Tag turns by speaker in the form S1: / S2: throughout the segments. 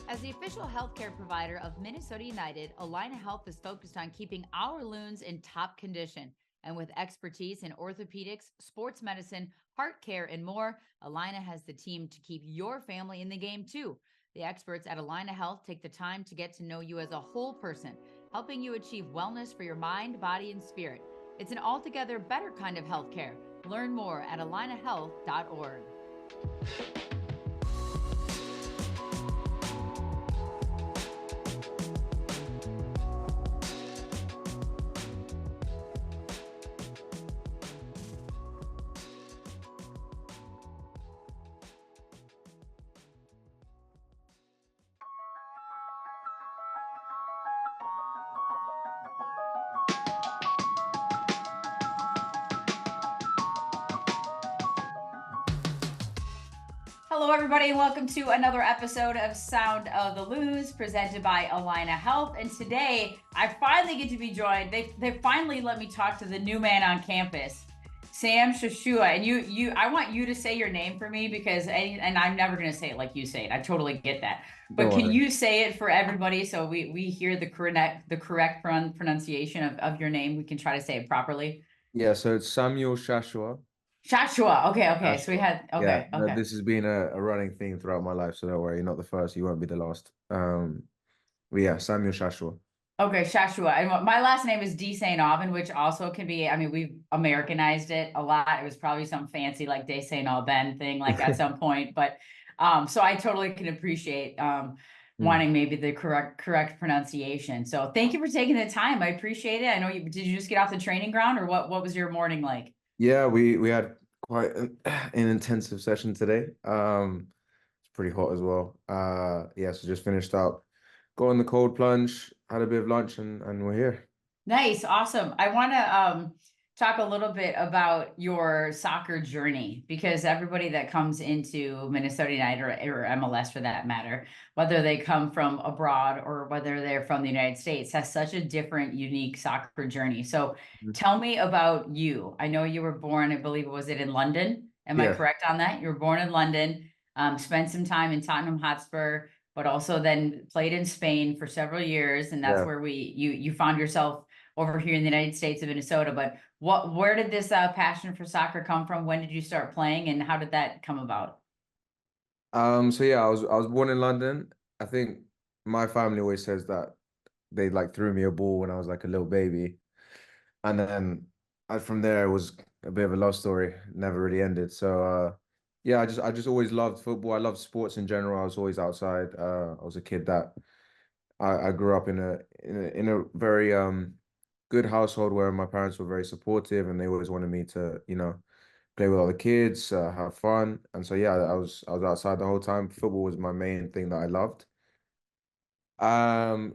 S1: As the official healthcare provider of Minnesota United, Allina Health is focused on keeping our loons in top condition. And with expertise in orthopedics, sports medicine, heart care, and more, Allina has the team to keep your family in the game too. The experts at Allina Health take the time to get to know you as a whole person, helping you achieve wellness for your mind, body, and spirit. It's an altogether better kind of healthcare. Learn more at allinahealth.org. Hello, everybody, and welcome to another episode of Sound of the Loons, presented by Allina Health. And today, I finally get to be joined. They finally let me talk to the new man on campus, Sam Shashoua. And I want you to say your name for me because, and I'm never going to say it like you say it. I totally get that. But can you say it for everybody so we hear the correct pronunciation of your name? We can try to say it properly.
S2: Yeah, so it's Samuel Shashoua.
S1: Shashoua. Okay.
S2: Shashoua.
S1: So we had, okay.
S2: Yeah,
S1: okay.
S2: this has been a running theme throughout my life, so don't worry, you're not the first, you won't be the last. But yeah, Samuel Shashoua.
S1: Okay, Shashoua. And my last name is D. St. Aubin, which also can be, I mean, we've Americanized it a lot. It was probably some fancy like De St. Aubin thing like at some point. But so I totally can appreciate wanting maybe the correct pronunciation. So thank you for taking the time. I appreciate it. I know did you just get off the training ground or what was your morning like?
S2: Yeah, we had quite an intensive session today. It's pretty hot as well. Yeah, so just finished up, got in the cold plunge, had a bit of lunch, and we're here.
S1: Nice, awesome. I want to talk a little bit about your soccer journey because everybody that comes into Minnesota United or MLS for that matter, whether they come from abroad or whether they're from the United States, has such a different, unique soccer journey. So tell me about you. I know you were born, I believe, was it in London? Am I correct on that? You were born in London, spent some time in Tottenham Hotspur, but also then played in Spain for several years, and that's where you found yourself over here in the United States of Minnesota. But where did this passion for soccer come from? When did you start playing, and how did that come about?
S2: So yeah, I was born in London. I think my family always says that they like threw me a ball when I was like a little baby, and then from there it was a bit of a love story. Never really ended. So yeah, I just always loved football. I loved sports in general. I was always outside. I was a kid that I grew up in a very good household where my parents were very supportive and they always wanted me to, play with other kids, have fun. And so yeah, I was outside the whole time. Football was my main thing that I loved.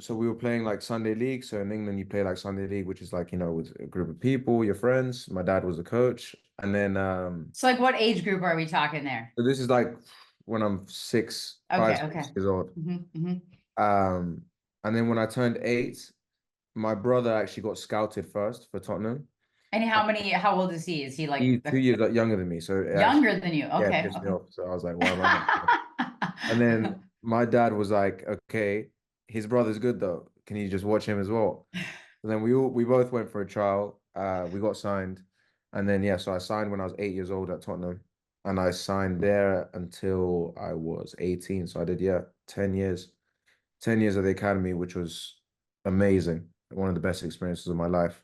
S2: So we were playing like Sunday league. So in England, you play like Sunday league, which is like, with a group of people, your friends. My dad was a coach. And then
S1: So like what age group are we talking there?
S2: so this is like when I'm
S1: Okay,
S2: 6 years old.
S1: Mm-hmm.
S2: And then when I turned 8, my brother actually got scouted first for Tottenham.
S1: And how old is he? Is he like
S2: He's 2 years younger than me, so
S1: younger than you?
S2: yeah, it
S1: Okay,
S2: pissed me
S1: okay.
S2: off. So I was like, why am I not? And then my dad was like, okay, his brother's good though. Can you just watch him as well? And then we both went for a trial. We got signed, and then yeah, so I signed when I was 8 years old at Tottenham, and I signed there until I was 18. So I did 10 years at the academy, which was amazing. One of the best experiences of my life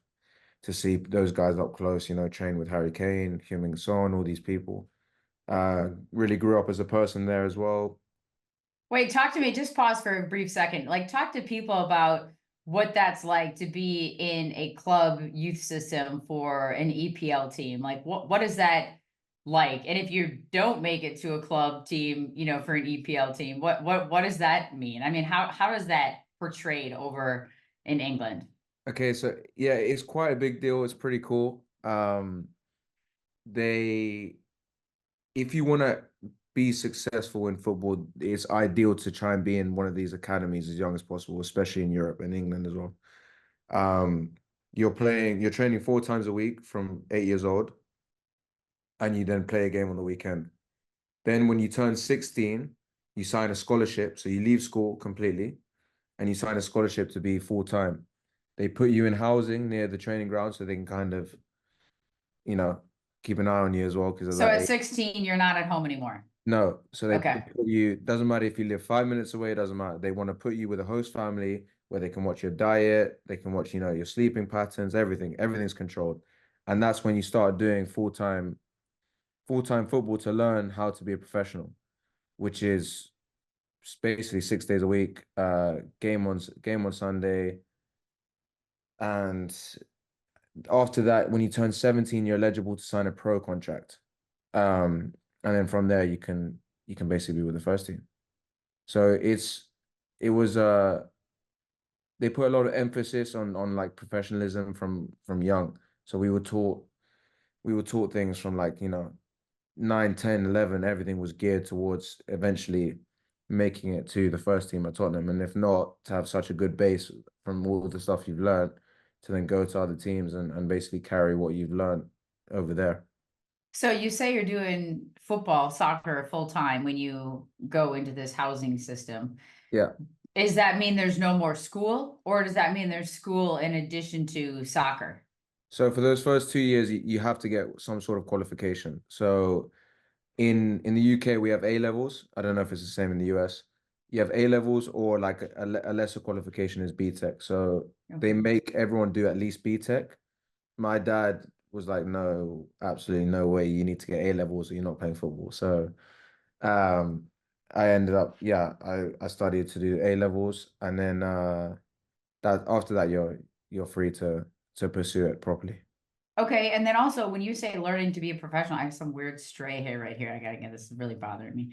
S2: to see those guys up close, train with Harry Kane, Heung-min Son, all these people. Really grew up as a person there as well.
S1: Wait, talk to me. Just pause for a brief second. Like, talk to people about what that's like to be in a club youth system for an EPL team. Like, what is that like? And if you don't make it to a club team, for an EPL team, what does that mean? I mean, how does that portrayed over in England?
S2: Okay, so yeah, it's quite a big deal. It's pretty cool. They, if you want to be successful in football, it's ideal to try and be in one of these academies as young as possible, especially in Europe and England as well. You're training 4 times a week from 8 years old, and you then play a game on the weekend. Then when you turn 16, you sign a scholarship. So you leave school completely and you sign a scholarship to be full time. They put you in housing near the training ground so they can kind of, you know, keep an eye on you as well because of
S1: So
S2: that
S1: at
S2: age.
S1: 16, you're not at home anymore.
S2: No, so they
S1: Okay.
S2: put you, doesn't matter if you live 5 minutes away, it doesn't matter. They want to put you with a host family where they can watch your diet, they can watch, your sleeping patterns, everything. Everything's controlled. And that's when you start doing full-time football to learn how to be a professional, which is basically 6 days a week, game on Sunday. And after that, when you turn 17, you're eligible to sign a pro contract. And then from there you can basically be with the first team. So it was they put a lot of emphasis on like professionalism from young. So we were taught things from like, 9, 10, 11. Everything was geared towards eventually making it to the first team at Tottenham. And if not, to have such a good base from all the stuff you've learned to then go to other teams and basically carry what you've learned over there.
S1: So you say you're doing football, soccer full time when you go into this housing system.
S2: Yeah.
S1: Does that mean there's no more school, or does that mean there's school in addition to soccer?
S2: So for those first 2 years, you have to get some sort of qualification. So in the UK, we have A levels. I don't know if it's the same in the US. You have A levels or like a lesser qualification is B Tech. So they
S1: Okay.
S2: make everyone do at least B Tech. My dad was like, no, absolutely no way. You need to get A levels or you're not playing football. So um, I ended up, yeah, I studied to do A levels, and then that after that you're free to pursue it properly.
S1: Okay, and then also when you say learning to be a professional, I have some weird stray hair right here. I gotta get this is really bothering me.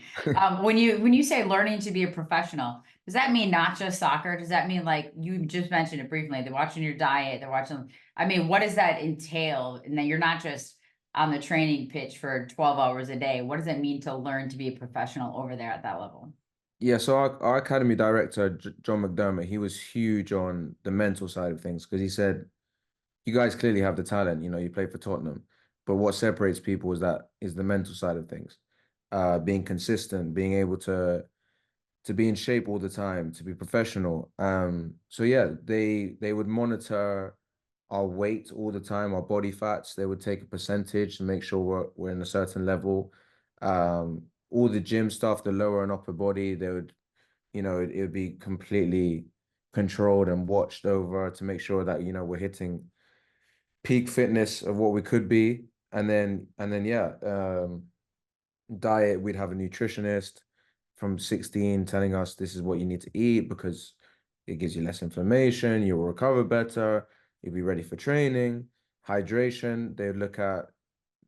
S1: When you say learning to be a professional, does that mean not just soccer? Does that mean like you just mentioned it briefly? They're watching your diet, they're watching. I mean, what does that entail? And then you're not just on the training pitch for 12 hours a day. What does it mean to learn to be a professional over there at that level?
S2: Yeah, so our academy director, John McDermott, he was huge on the mental side of things because he said, "You guys clearly have the talent. You play for Tottenham, but what separates people is the mental side of things. Being consistent, being able to be in shape all the time, to be professional. So yeah, they would monitor our weight all the time, our body fats. They would take a percentage to make sure we're in a certain level. All the gym stuff, the lower and upper body, they would, it would be completely controlled and watched over to make sure that, we're hitting peak fitness of what we could be. And then yeah, diet, we'd have a nutritionist from 16 telling us this is what you need to eat because it gives you less inflammation, you'll recover better, you'll be ready for training. Hydration, they would look at,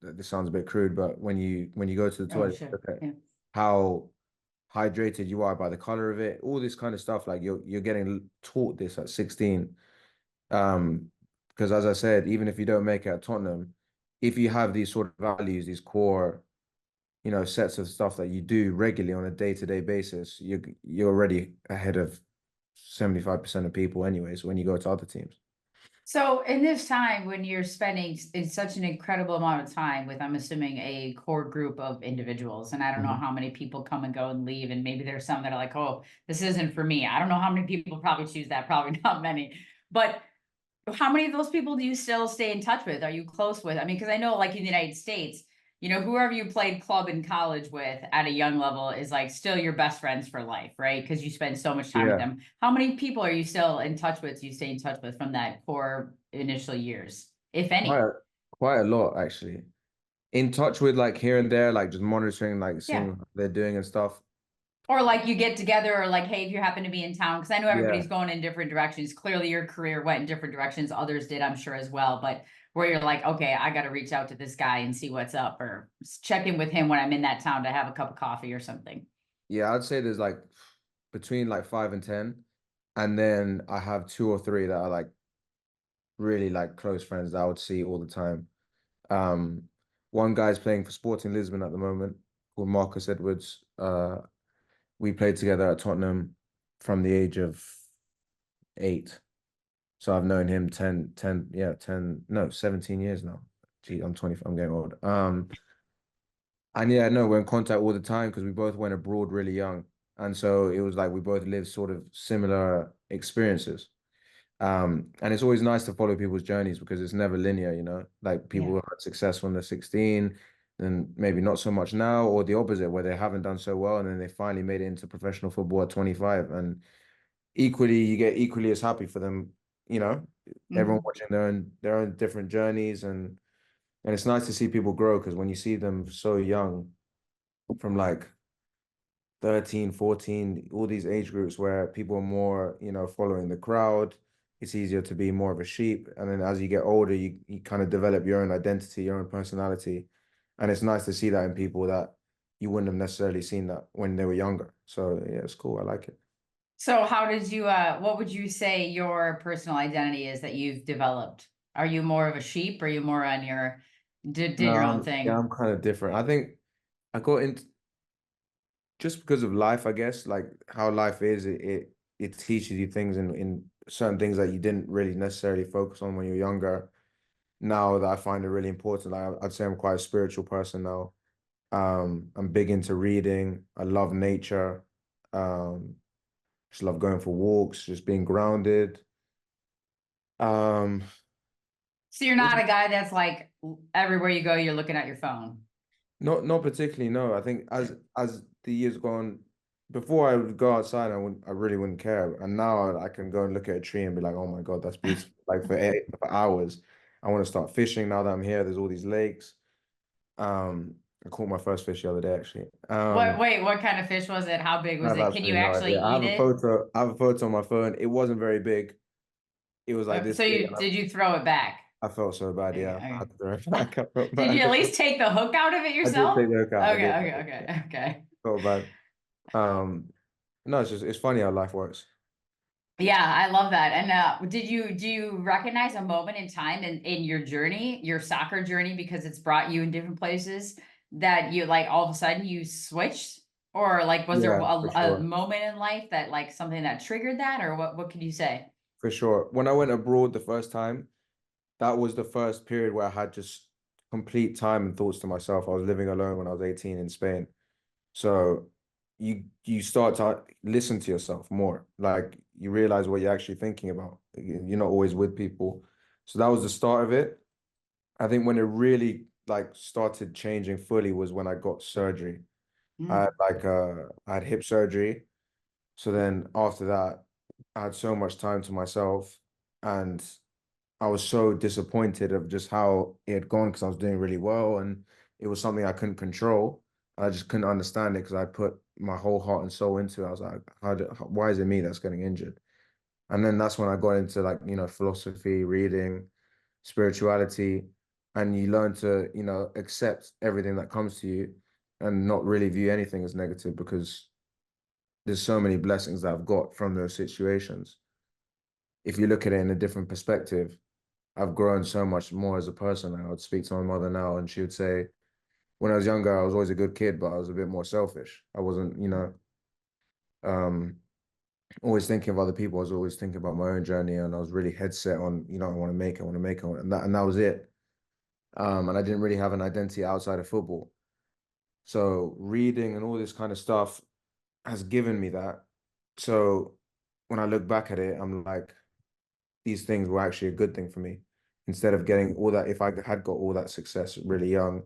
S2: this sounds a bit crude, but when you go to the
S1: Oh,
S2: toilet,
S1: sure.
S2: look at
S1: Yeah.
S2: how hydrated you are by the color of it, all this kind of stuff. Like you're getting taught this at 16. Um, because as I said, even if you don't make it at Tottenham, if you have these sort of values, these core, sets of stuff that you do regularly on a day-to-day basis, you're already ahead of 75% of people anyways when you go to other teams.
S1: So in this time when you're spending in such an incredible amount of time with, I'm assuming, a core group of individuals, and I don't know
S2: Mhm.
S1: how many people come and go and leave, and maybe there's some that are like, oh, this isn't for me. I don't know how many people probably choose that, probably not many. But how many of those people do you still stay in touch with? Are you close with? I mean, because I know like in the United States, whoever you played club in college with at a young level is like still your best friends for life, right? Because you spend so much time with
S2: Yeah,
S1: them. How many people are you still in touch with? Do you stay in touch with from that core initial years, if
S2: quite
S1: any?
S2: a, quite a lot actually. In touch with like here and there, like just monitoring, like
S1: Yeah.
S2: seeing what they're doing and stuff.
S1: Or like you get together, or like, hey, if you happen to be in town, because I know
S2: Yeah,
S1: everybody's going in different directions. Clearly, your career went in different directions. Others did, I'm sure, as well. But where you're like, okay, I got to reach out to this guy and see what's up, or check in with him when I'm in that town to have a cup of coffee or something.
S2: yeah, I'd say there's like between like 5 and 10, and then I have two or three that are like really like close friends that I would see all the time. Um, One guy's playing for Sporting Lisbon at the moment, called Marcus Edwards. We played together at Tottenham from the age of 8. So I've known him 10, yeah, 10, no, 17 years now. Gee, I'm 20, I'm getting old. And yeah, no, we're in contact all the time because we both went abroad really young. And so it was like we both lived sort of similar experiences. And it's always nice to follow people's journeys because it's never linear, you know, like people
S1: Yeah.
S2: who are successful when they're 16 and maybe not so much now, or the opposite, where they haven't done so well and then they finally made it into professional football at 25. And equally, you get equally as happy for them, you know, everyone
S1: Mhm.
S2: watching their own different journeys. And it's nice to see people grow because when you see them so young, from like 13, 14, all these age groups where people are more, you know, following the crowd. It's easier to be more of a sheep. And then as you get older, you kind of develop your own identity, your own personality. And it's nice to see that in people that you wouldn't have necessarily seen that when they were younger. So yeah, it's cool. I like it.
S1: So how did you what would you say your personal identity is that you've developed? Are you more of a sheep? Or are you more on your did
S2: No,
S1: your own
S2: yeah,
S1: thing?
S2: I'm kind of different. I think I got into just because of life, I guess, like how life is, it teaches you things in certain things that you didn't really necessarily focus on when you're younger. Now that I find it really important. Like I'd say I'm quite a spiritual person now. I'm big into reading. I love nature. Um, just love going for walks, just being grounded. Um,
S1: So you're not a guy that's like everywhere you go, you're looking at your phone.
S2: not particularly, no. I think as the years gone, before I would go outside, I really wouldn't care. And now I can go and look at a tree and be like, oh my God, that's beautiful. Like for hours. I want to start fishing now that I'm here. There's all these lakes. I caught my first fish the other day, actually.
S1: What kind of fish was it? How big
S2: I
S1: was
S2: have
S1: it? Can you
S2: absolutely no
S1: actually
S2: idea. I
S1: eat
S2: have a
S1: it?
S2: photo. I have a photo on my phone. It wasn't very big. It was like this
S1: So
S2: big.
S1: you did you throw it back?
S2: I felt so bad.
S1: Okay,
S2: Yeah, I
S1: okay.
S2: had to throw it back. I felt
S1: Did you
S2: bad.
S1: at least take the hook out of it
S2: I did
S1: yourself?
S2: take the hook out. I
S1: Okay,
S2: did.
S1: okay, okay, okay.
S2: Felt bad. Um, no, it's funny how life works.
S1: Yeah, I love that. And do you recognize a moment in time in your journey, your soccer journey, because it's brought you in different places that you like all of a sudden you switched? Or like was there
S2: Yeah, for
S1: a
S2: sure.
S1: moment in life that like something that triggered that, or what could you say?
S2: For sure. When I went abroad the first time, that was the first period where I had just complete time and thoughts to myself. I was living alone when I was 18 in Spain. So you start to listen to yourself more. Like you realize what you're actually thinking about. You're not always with people. So that was the start of it. I think when it really like started changing fully was when I got surgery.
S1: Mm.
S2: I had hip surgery. So then after that, I had so much time to myself and I was so disappointed of just how it had gone because I was doing really well and it was something I couldn't control. I just couldn't understand it because I put my whole heart and soul into it. I was like, why is it me that's getting injured? And then that's when I got into like, you know, philosophy, reading, spirituality, and you learn to, you know, accept everything that comes to you and not really view anything as negative because there's so many blessings that I've got from those situations. If you look at it in a different perspective, I've grown so much more as a person. I would speak to my mother now, and she would say, when I was younger, I was always a good kid, but I was a bit more selfish. I wasn't, you know, um, always thinking of other people. I was always thinking about my own journey, and I was really head set on, you know, I want to make it, I want to make it, and that was it. And I didn't really have an identity outside of football. So reading and all this kind of stuff has given me that. So when I look back at it, I'm like, these things were actually a good thing for me. Instead of getting all that, if I had got all that success really young,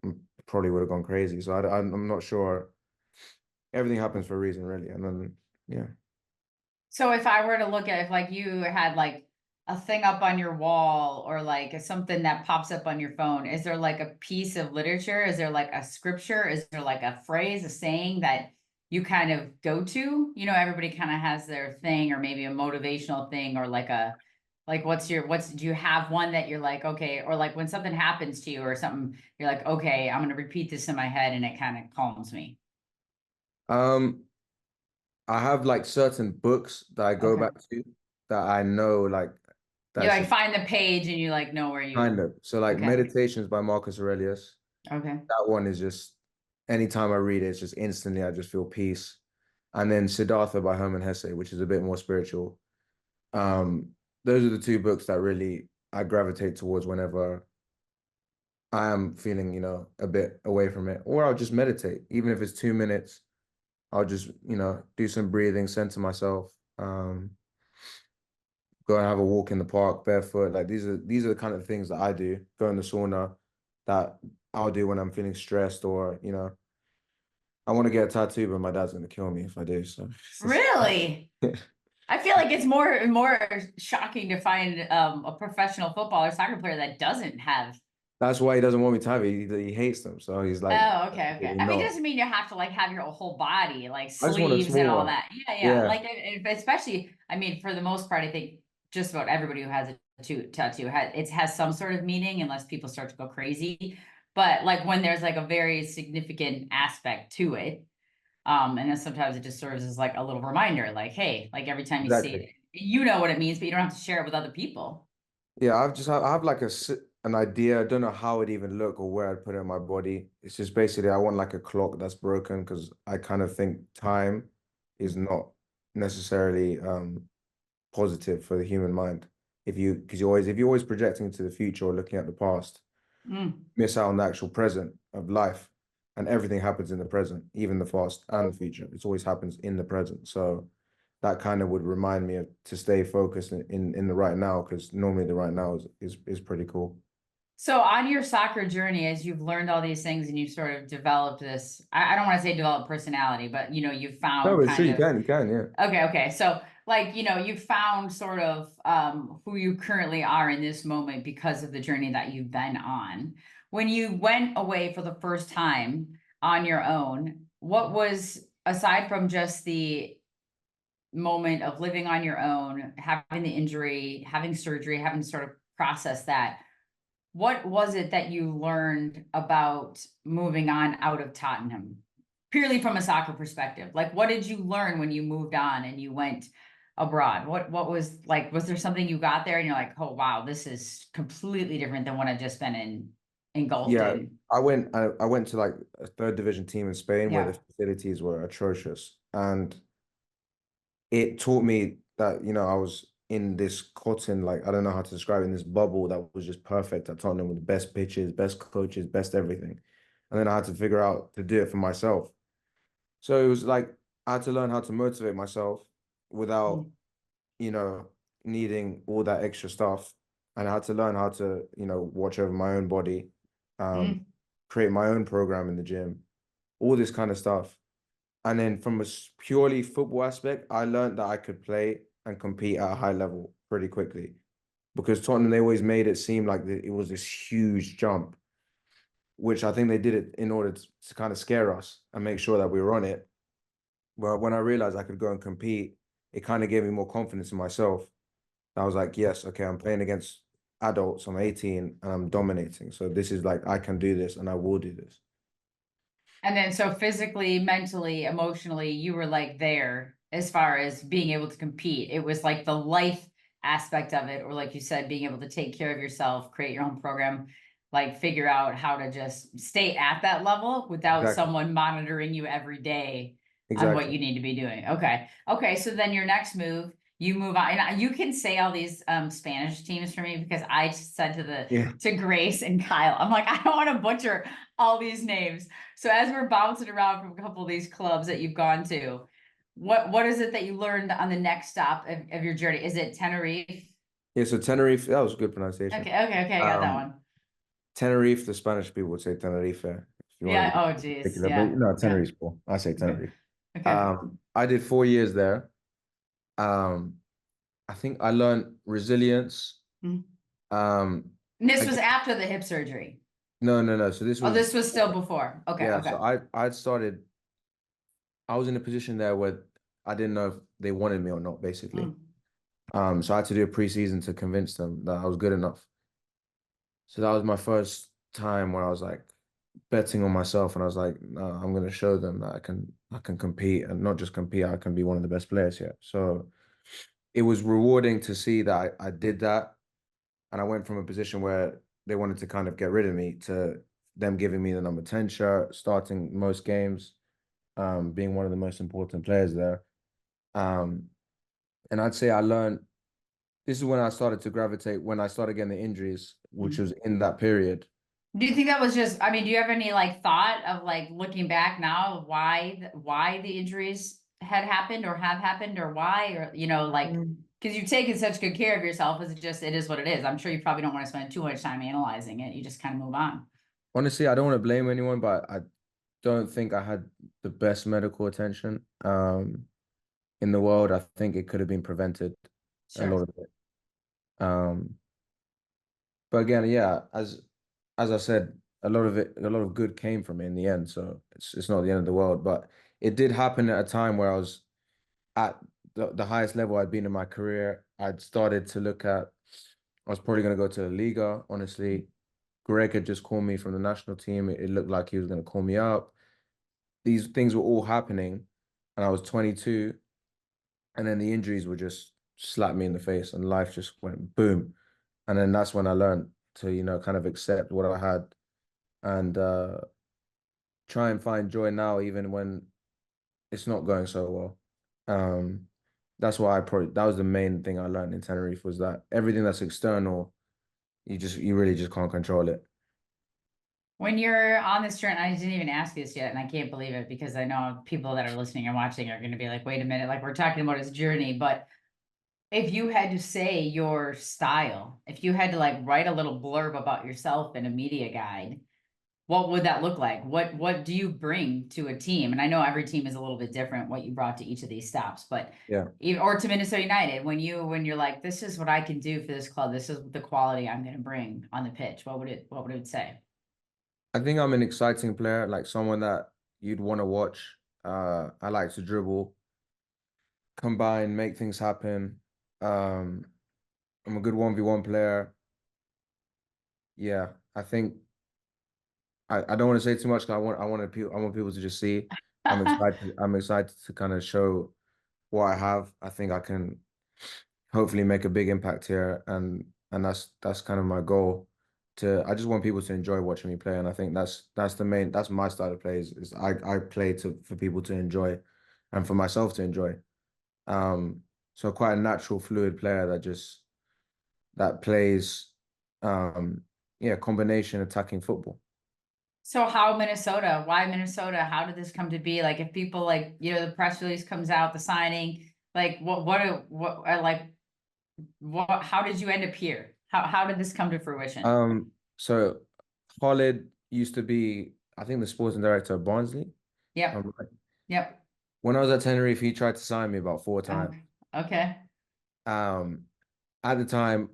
S2: I probably would have gone crazy. So I'm not sure. Everything happens for a reason, really. And then, yeah.
S1: So if I were to look at if like you had like a thing up on your wall or like something that pops up on your phone, is there like a piece of literature? Is there like a scripture? Is there like a phrase, a saying that you kind of go to? You know, everybody kind of has their thing or maybe a motivational thing or like a like what's do you have one that you're like, okay, or like when something happens to you or something, you're like, okay, I'm gonna repeat this in my head and it kind of calms me.
S2: Um, I have like certain books that I go
S1: Okay.
S2: back to that I know like
S1: You
S2: that's
S1: like
S2: just
S1: find the page and you like know where
S2: kind
S1: you
S2: of so like
S1: okay.
S2: Meditations by Marcus Aurelius.
S1: Okay.
S2: That one is just anytime I read it, it's just instantly I just feel peace. And then Siddhartha by Hermann Hesse, which is a bit more spiritual. Um, those are the two books that really I gravitate towards whenever I am feeling, you know, a bit away from it. Or I'll just meditate, even if it's 2 minutes. I'll just, you know, do some breathing, center myself, go and have a walk in the park barefoot. Like these are the kind of things that I do. Go in the sauna that I'll do when I'm feeling stressed, or, you know, I want to get a tattoo, but my dad's gonna kill me if I do. So
S1: Really? I feel like it's more shocking to find a professional football or soccer player that doesn't have.
S2: that's why he doesn't want me to have it. He hates them. So he's like,
S1: Oh, okay, okay.
S2: absolutely
S1: I mean, it
S2: not.
S1: doesn't mean you have to like have your whole body, like
S2: I just want a
S1: sleeves and
S2: small
S1: all
S2: one.
S1: that. Yeah, yeah.
S2: Yeah,
S1: Like, especially, I mean, for the most part, I think just about everybody who has a tattoo has some sort of meaning, unless people start to go crazy. But like when there's like a very significant aspect to it, and then sometimes it just serves as like a little reminder, like, hey, like every time you see
S2: exactly.
S1: it, you know what it means, but you don't have to share it with other people.
S2: Yeah, I have like an idea. I don't know how it even look or where I'd put it in my body. It's just basically I want like a clock that's broken, because I kind of think time is not necessarily positive for the human mind. Because if you're always projecting to the future or looking at the past,
S1: Mm.
S2: miss out on the actual present of life, and everything happens in the present, even the past and the future. It always happens in the present. So that kind of would remind me of to stay focused in the right now, because normally the right now is pretty cool.
S1: So on your soccer journey, as you've learned all these things and you've sort of developed this, I don't want to say develop personality, but you know, you've
S2: No,
S1: found
S2: but it's true.
S1: kind of,
S2: You can, yeah.
S1: okay, okay. So like, you know, you found sort of who you currently are in this moment because of the journey that you've been on. When you went away for the first time on your own, what was, aside from just the moment of living on your own, having the injury, having surgery, having to sort of process that, what was it that you learned about moving on out of Tottenham? Purely from a soccer perspective. Like what did you learn when you moved on and you went abroad? What was like, was there something you got there and you're like, oh wow, this is completely different than what I've just been engulfed
S2: Yeah,
S1: in?
S2: I went to like a third division team in Spain where the
S1: Yeah.
S2: facilities were atrocious, and it taught me that, you know, I was in this cotton, like, I don't know how to describe it, in this bubble that was just perfect at Tottenham, with the best pitches, best coaches, best everything. And then I had to figure out to do it for myself. So it was like I had to learn how to motivate myself without,
S1: Mm,
S2: you know, needing all that extra stuff. And I had to learn how to, you know, watch over my own body, um,
S1: mm.
S2: create my own program in the gym, all this kind of stuff. And then from a purely football aspect, I learned that I could play and compete at a high level pretty quickly, because Tottenham, they always made it seem like it was this huge jump, which I think they did it in order to kind of scare us and make sure that we were on it. Well, when I realized I could go and compete, it kind of gave me more confidence in myself. I was like, yes, okay, I'm playing against adults. I'm 18 and I'm dominating. So this is like, I can do this and I will do this.
S1: And then so physically, mentally, emotionally, you were like there as far as being able to compete. It was like the life aspect of it, or like you said, being able to take care of yourself, create your own program, like figure out how to just stay at that level without
S2: Exactly.
S1: someone monitoring you every day on what
S2: Exactly.
S1: you need to be doing. Okay. Okay. So then your next move, you move on. And you can say all these Spanish teams for me, because I said to the
S2: Yeah.
S1: to Grace and Kyle, I'm like, I don't want to butcher all these names. So as we're bouncing around from a couple of these clubs that you've gone to, what is it that you learned on the next stop of your journey? Is it Tenerife?
S2: Yeah. So Tenerife, that was a good pronunciation.
S1: Okay, okay, okay, I got that
S2: Um,
S1: one.
S2: Tenerife, the Spanish people would say Tenerife, if you want
S1: Yeah,
S2: to be
S1: oh geez,
S2: particular, but
S1: yeah,
S2: no,
S1: yeah.
S2: Tenerife, cool. I say
S1: Okay,
S2: Tenerife.
S1: okay.
S2: I did 4 years there. Um, I think I learned resilience.
S1: Mm.
S2: Um,
S1: And this was
S2: again,
S1: after the hip surgery.
S2: no, no, no. So this
S1: Oh,
S2: was,
S1: this was still before. Okay,
S2: yeah.
S1: okay.
S2: So I'd started. I was in a position there where I didn't know if they wanted me or not, basically.
S1: Mm,
S2: So I had to do a preseason to convince them that I was good enough. So that was my first time where I was like betting on myself, and I was like, no, I'm gonna show them that I can compete, and not just compete, I can be one of the best players here. So it was rewarding to see that I did that, and I went from a position where they wanted to kind of get rid of me to them giving me the number 10 shirt, starting most games, being one of the most important players there. Um, and I'd say I learned, this is when I started to gravitate, when I started getting the injuries, which
S1: mm,
S2: was in that period.
S1: Do you think that was just, I mean, do you have any like thought of like looking back now of why the injuries had happened or have happened or why, or, like,
S2: Mm.
S1: because you've taken such good care of yourself, is it just, it is what it is. I'm sure you probably don't want to spend too much time analyzing it. You just kind of move on.
S2: Honestly, I don't want to blame anyone, but I don't think I had the best medical attention in the world. I think it could have been prevented, a
S1: Sure.
S2: lot of it. Um, but again, yeah, as I said, a lot of good came from it in the end. So it's not the end of the world. But it did happen at a time where I was at the highest level I'd been in my career. I'd started to look at, I was probably going to go to the Liga, honestly. Greg had just called me from the national team. It looked like he was going to call me up. These things were all happening, and I was 22, and then the injuries were just slapped me in the face, and life just went boom. And then that's when I learned to, kind of accept what I had and try and find joy now, even when it's not going so well. Um, that's why that was the main thing I learned in Tenerife, was that everything that's external, you really just can't control it.
S1: When you're on this journey, I didn't even ask this yet, and I can't believe it because I know people that are listening and watching are going to be like, wait a minute, like we're talking about his journey, but if you had to say your style, if you had to like write a little blurb about yourself in a media guide, what would that look like? What do you bring to a team? And I know every team is a little bit different what you brought to each of these stops, but
S2: Yeah.
S1: even or to Minnesota United, when you're like, this is what I can do for this club, this is the quality I'm going to bring on the pitch. What would it say?
S2: I think I'm an exciting player, like someone that you'd want to watch. I like to dribble, combine, make things happen. Um, I'm a good 1v1 player. Yeah, I think I don't want to say too much because I want people to just see. I'm excited to kind of show what I have. I think I can hopefully make a big impact here, and that's kind of my goal. I just want people to enjoy watching me play, and I think that's my style of play is I play to for people to enjoy, and for myself to enjoy. Um, so quite a natural, fluid player that plays, um, yeah, combination attacking football.
S1: So how Minnesota? Why Minnesota? How did this come to be? Like if people like, the press release comes out, the signing, like how did you end up here? How did this come to fruition?
S2: So Khalid used to be, I think, the sporting director of Barnsley.
S1: Yep.
S2: Right.
S1: Yep.
S2: When I was at Tenerife, he tried to sign me about 4 times.
S1: Okay.
S2: Um, at the time,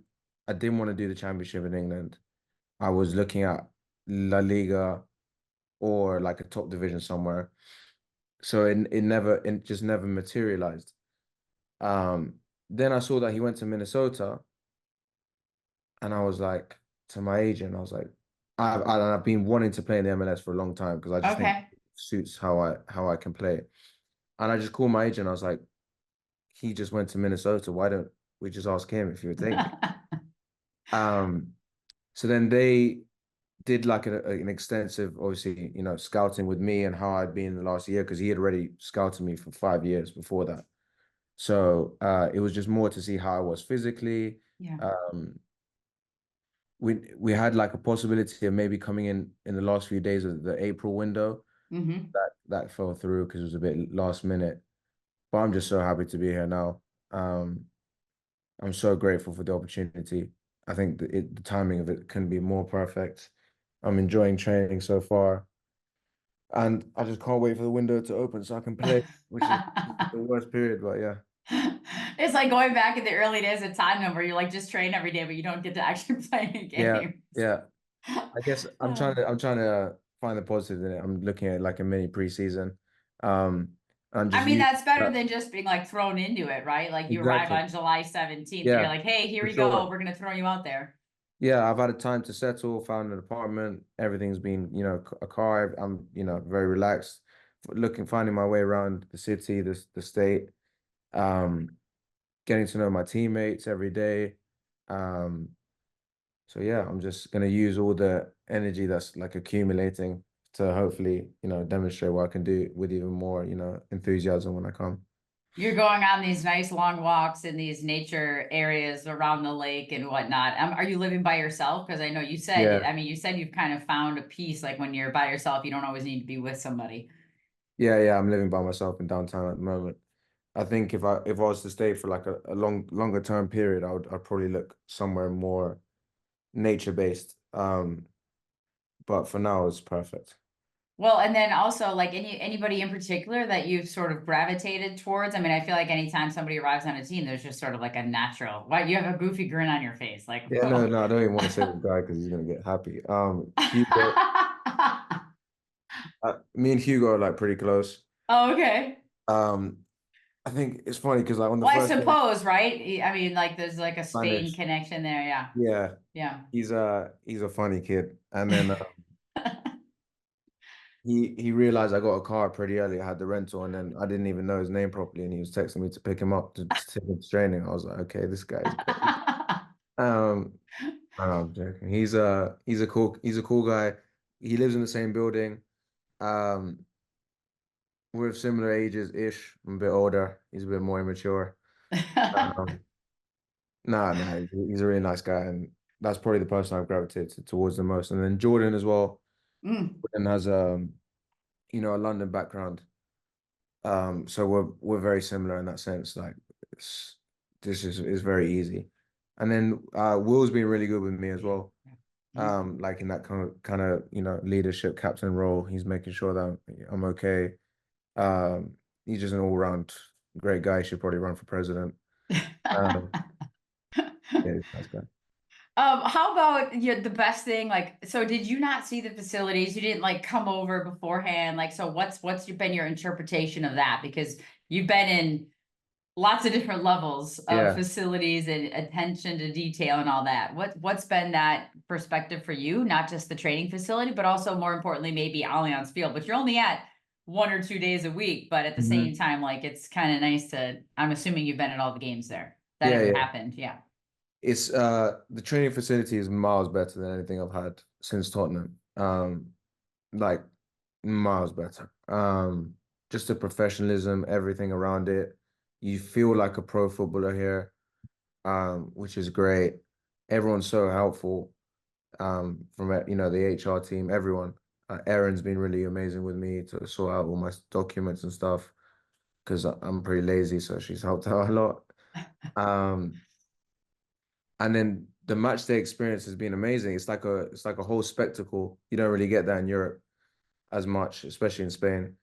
S2: I didn't want to do the championship in England. I was looking at La Liga or like a top division somewhere. So it just never materialized. Then I saw that he went to Minnesota, and I was like, to my agent, I was like, I've been wanting to play in the MLS for a long time because I just think
S1: Okay.
S2: it suits how I can play. And I just called my agent. I was like, he just went to Minnesota. Why don't we just ask him if he would take me? Um, so then they did like an extensive, obviously, scouting with me and how I'd been in the last year because he had already scouted me for 5 years before that. So it was just more to see how I was physically.
S1: Yeah.
S2: Um, we had like a possibility of maybe coming in the last few days of the April window.
S1: Hmm.
S2: That fell through because it was a bit last minute. But I'm just so happy to be here now. I'm so grateful for the opportunity. I think the timing of it couldn't be more perfect. I'm enjoying training so far, and I just can't wait for the window to open so I can play, which is the worst period. But yeah,
S1: It's like going back in the early days of Tottenham where you like just train every day, but you don't get to actually play a
S2: yeah,
S1: game.
S2: yeah. I guess
S1: Uh,
S2: I'm trying to find the positive in it. I'm looking at like a mini preseason, um, and
S1: I
S2: just
S1: mean,
S2: use
S1: that's better
S2: that
S1: than just being like thrown into it, right? Like you arrive
S2: exactly.
S1: on July 17th and you're
S2: Yeah,
S1: like, hey, here
S2: for
S1: we go.
S2: sure.
S1: We're going to throw you out there.
S2: Yeah, I've had a time to settle, found an apartment. Everything's been, a car. I'm, very relaxed, finding my way around the city, the state, um, getting to know my teammates every day. Um, so yeah, I'm just gonna use all the energy that's like accumulating to hopefully, demonstrate what I can do with even more, enthusiasm when I come.
S1: You're going on these nice long walks in these nature areas around the lake and whatnot. Are you living by yourself? Because I know you said,
S2: Yeah,
S1: I mean, you said you've kind of found a peace, like when you're by yourself, you don't always need to be with somebody.
S2: yeah. I'm living by myself in downtown at the moment. I think if I was to stay for like a longer term period, I'd probably look somewhere more nature based. But for now, it's perfect.
S1: Well, and then also like anybody in particular that you've sort of gravitated towards. I mean, I feel like anytime somebody arrives on a team, there's just sort of like a natural, why you have a goofy grin on your face, like,
S2: Yeah,
S1: oh.
S2: no, I don't even want to say the guy because he's gonna get happy. Hugo, me and Hugo are like pretty close.
S1: Oh, okay.
S2: Um, I think it's funny because like on the
S1: Well, I
S2: first day,
S1: suppose, right? I mean, like there's like a Spain
S2: Spanish,
S1: connection there. Yeah.
S2: yeah,
S1: Yeah.
S2: he's a funny kid, and then he realized I got a car pretty early. I had the rental, and then I didn't even know his name properly, and he was texting me to pick him up to take him to training. I was like, okay, this guy is crazy. Um, no, I'm joking. He's a cool guy. He lives in the same building. Um, we're of similar ages ish. I'm a bit older. He's a bit more immature. Um, he's a really nice guy, and that's probably the person I've gravitated towards the most. And then Jordan as well.
S1: Mm.
S2: Jordan has a London background. So we're very similar in that sense. Like this is very easy. And then Will's been really good with me as well.
S1: Mm.
S2: Like in that kind of leadership captain role, he's making sure that I'm okay. Um, he's just an all round great guy. He should probably run for president. Um, yeah, he's a nice guy.
S1: How about the best thing? Like, so did you not see the facilities? You didn't like come over beforehand. Like, so what's been your interpretation of that? Because you've been in lots of different levels of
S2: Yeah.
S1: facilities and attention to detail and all that. What's been that perspective for you? Not just the training facility, but also more importantly, maybe Allianz Field, but you're only at 1 or 2 days a week. But at the same
S2: Mhm.
S1: time, like it's kind of nice to, I'm assuming you've been at all the games there that
S2: Yeah,
S1: ever
S2: yeah.
S1: happened. Yeah.
S2: It's the training facility is miles better than anything I've had since Tottenham. Like miles better. Just the professionalism, everything around it. You feel like a pro footballer here, which is great. Everyone's so helpful. From the HR team, everyone. Erin's been really amazing with me to sort out all my documents and stuff because I'm pretty lazy, so she's helped out a lot. Um, and then the match day experience has been amazing. It's like a whole spectacle. You don't really get that in Europe as much, especially in Spain.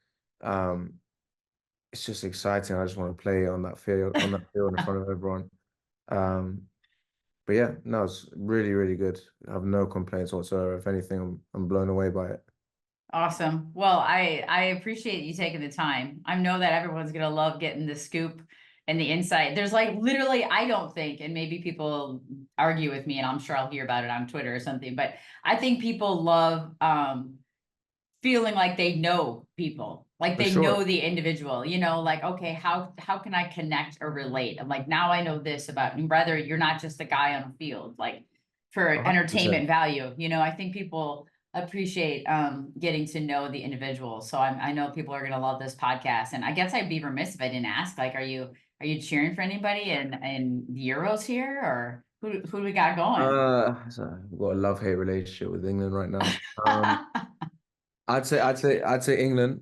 S2: Um, it's just exciting. I just want to play on that field in front of everyone. Um, but yeah, no, it's really, really good. I have no complaints whatsoever. If anything, I'm blown away by it.
S1: Awesome. Well, I appreciate you taking the time. I know that everyone's gonna love getting the scoop and the insight. There's like literally, I don't think, and maybe people argue with me, and I'm sure I'll hear about it on Twitter or something, but I think people love feeling like they know people, like
S2: For
S1: they know
S2: sure.
S1: the individual, like, okay, how can I connect or relate? I'm like, now I know this about, and whether you're not just a guy on the field, like for
S2: 100%.
S1: entertainment value, I think people appreciate getting to know the individual. So I know people are gonna love this podcast. And I guess I'd be remiss if I didn't ask, like, are you cheering for anybody in the Euros here, or who do we got going?
S2: So we've got a love-hate relationship with England right now. I'd say England,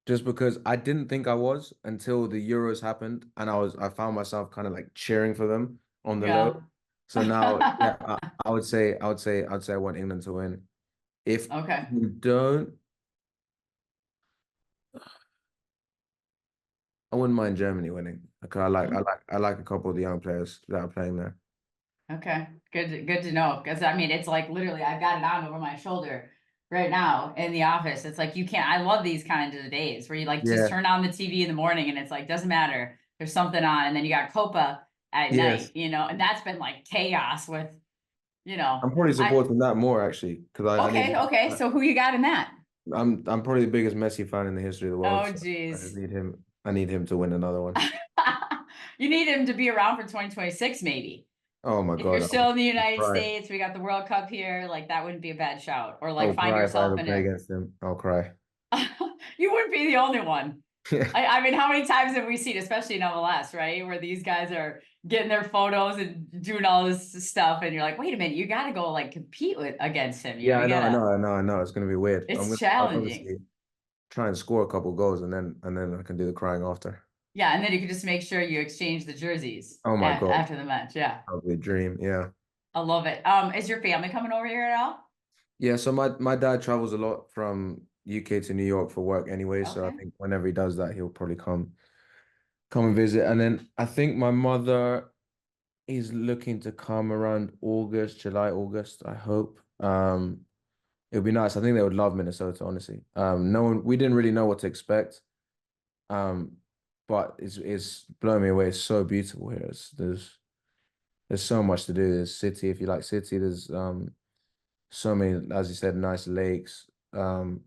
S2: just because I didn't think I was until the Euros happened, and I found myself kind of like cheering for them on the low.
S1: Yeah.
S2: So now, yeah, I want England to win. If
S1: Okay.
S2: you don't, I wouldn't mind Germany winning. Because I like a couple of the young players that are playing there.
S1: Okay, good to know. Because I mean, it's like literally, I've got it on over my shoulder right now in the office. It's like you can't. I love these kinds of days where you like just
S2: Yeah.
S1: turn on the TV in the morning and it's like doesn't matter. There's something on, and then you got Copa at
S2: Yes.
S1: night. And that's been like chaos with, you know.
S2: I'm probably
S1: I
S2: supporting that more actually because I need.
S1: okay. So who you got in that?
S2: I'm probably the biggest Messi fan in the history of the world.
S1: Oh,
S2: So I just
S1: geez.
S2: need him. I need him to win another one.
S1: You need him to be around for 2026, maybe.
S2: Oh my
S1: If you're
S2: God,
S1: still in the
S2: I'll
S1: United
S2: cry.
S1: States, we got the World Cup here. Like that wouldn't be a bad shout. Or like
S2: I'll
S1: find
S2: cry if I
S1: yourself
S2: ever
S1: in
S2: play
S1: a
S2: against him. I'll cry.
S1: You wouldn't be the only one.
S2: Yeah.
S1: I mean, how many times have we seen, especially in MLS, right? Where these guys are getting their photos and doing all this stuff. And you're like, wait a minute, you got to go like compete against him.
S2: Yeah,
S1: You gotta,
S2: I know. It's gonna be weird.
S1: it's
S2: I'll
S1: challenging.
S2: obviously try and score a couple goals, and then I can do the crying after.
S1: Yeah. And then you can just make sure you exchange the jerseys
S2: Oh my God,
S1: after the match. Yeah.
S2: that'll be a dream. Yeah.
S1: I love it. Is your family coming over here at all?
S2: Yeah, so my dad travels a lot from UK to New York for work anyway, so I
S1: Okay.
S2: think whenever he does that, he'll probably come and visit. And then I think my mother is looking to come around August, July, August, I hope. It would be nice. I think they would love Minnesota, honestly. No one, we didn't really know what to expect. Um, but it's blowing me away. It's so beautiful here. There's so much to do. There's city, if you like city, there's so many, as you said, nice lakes,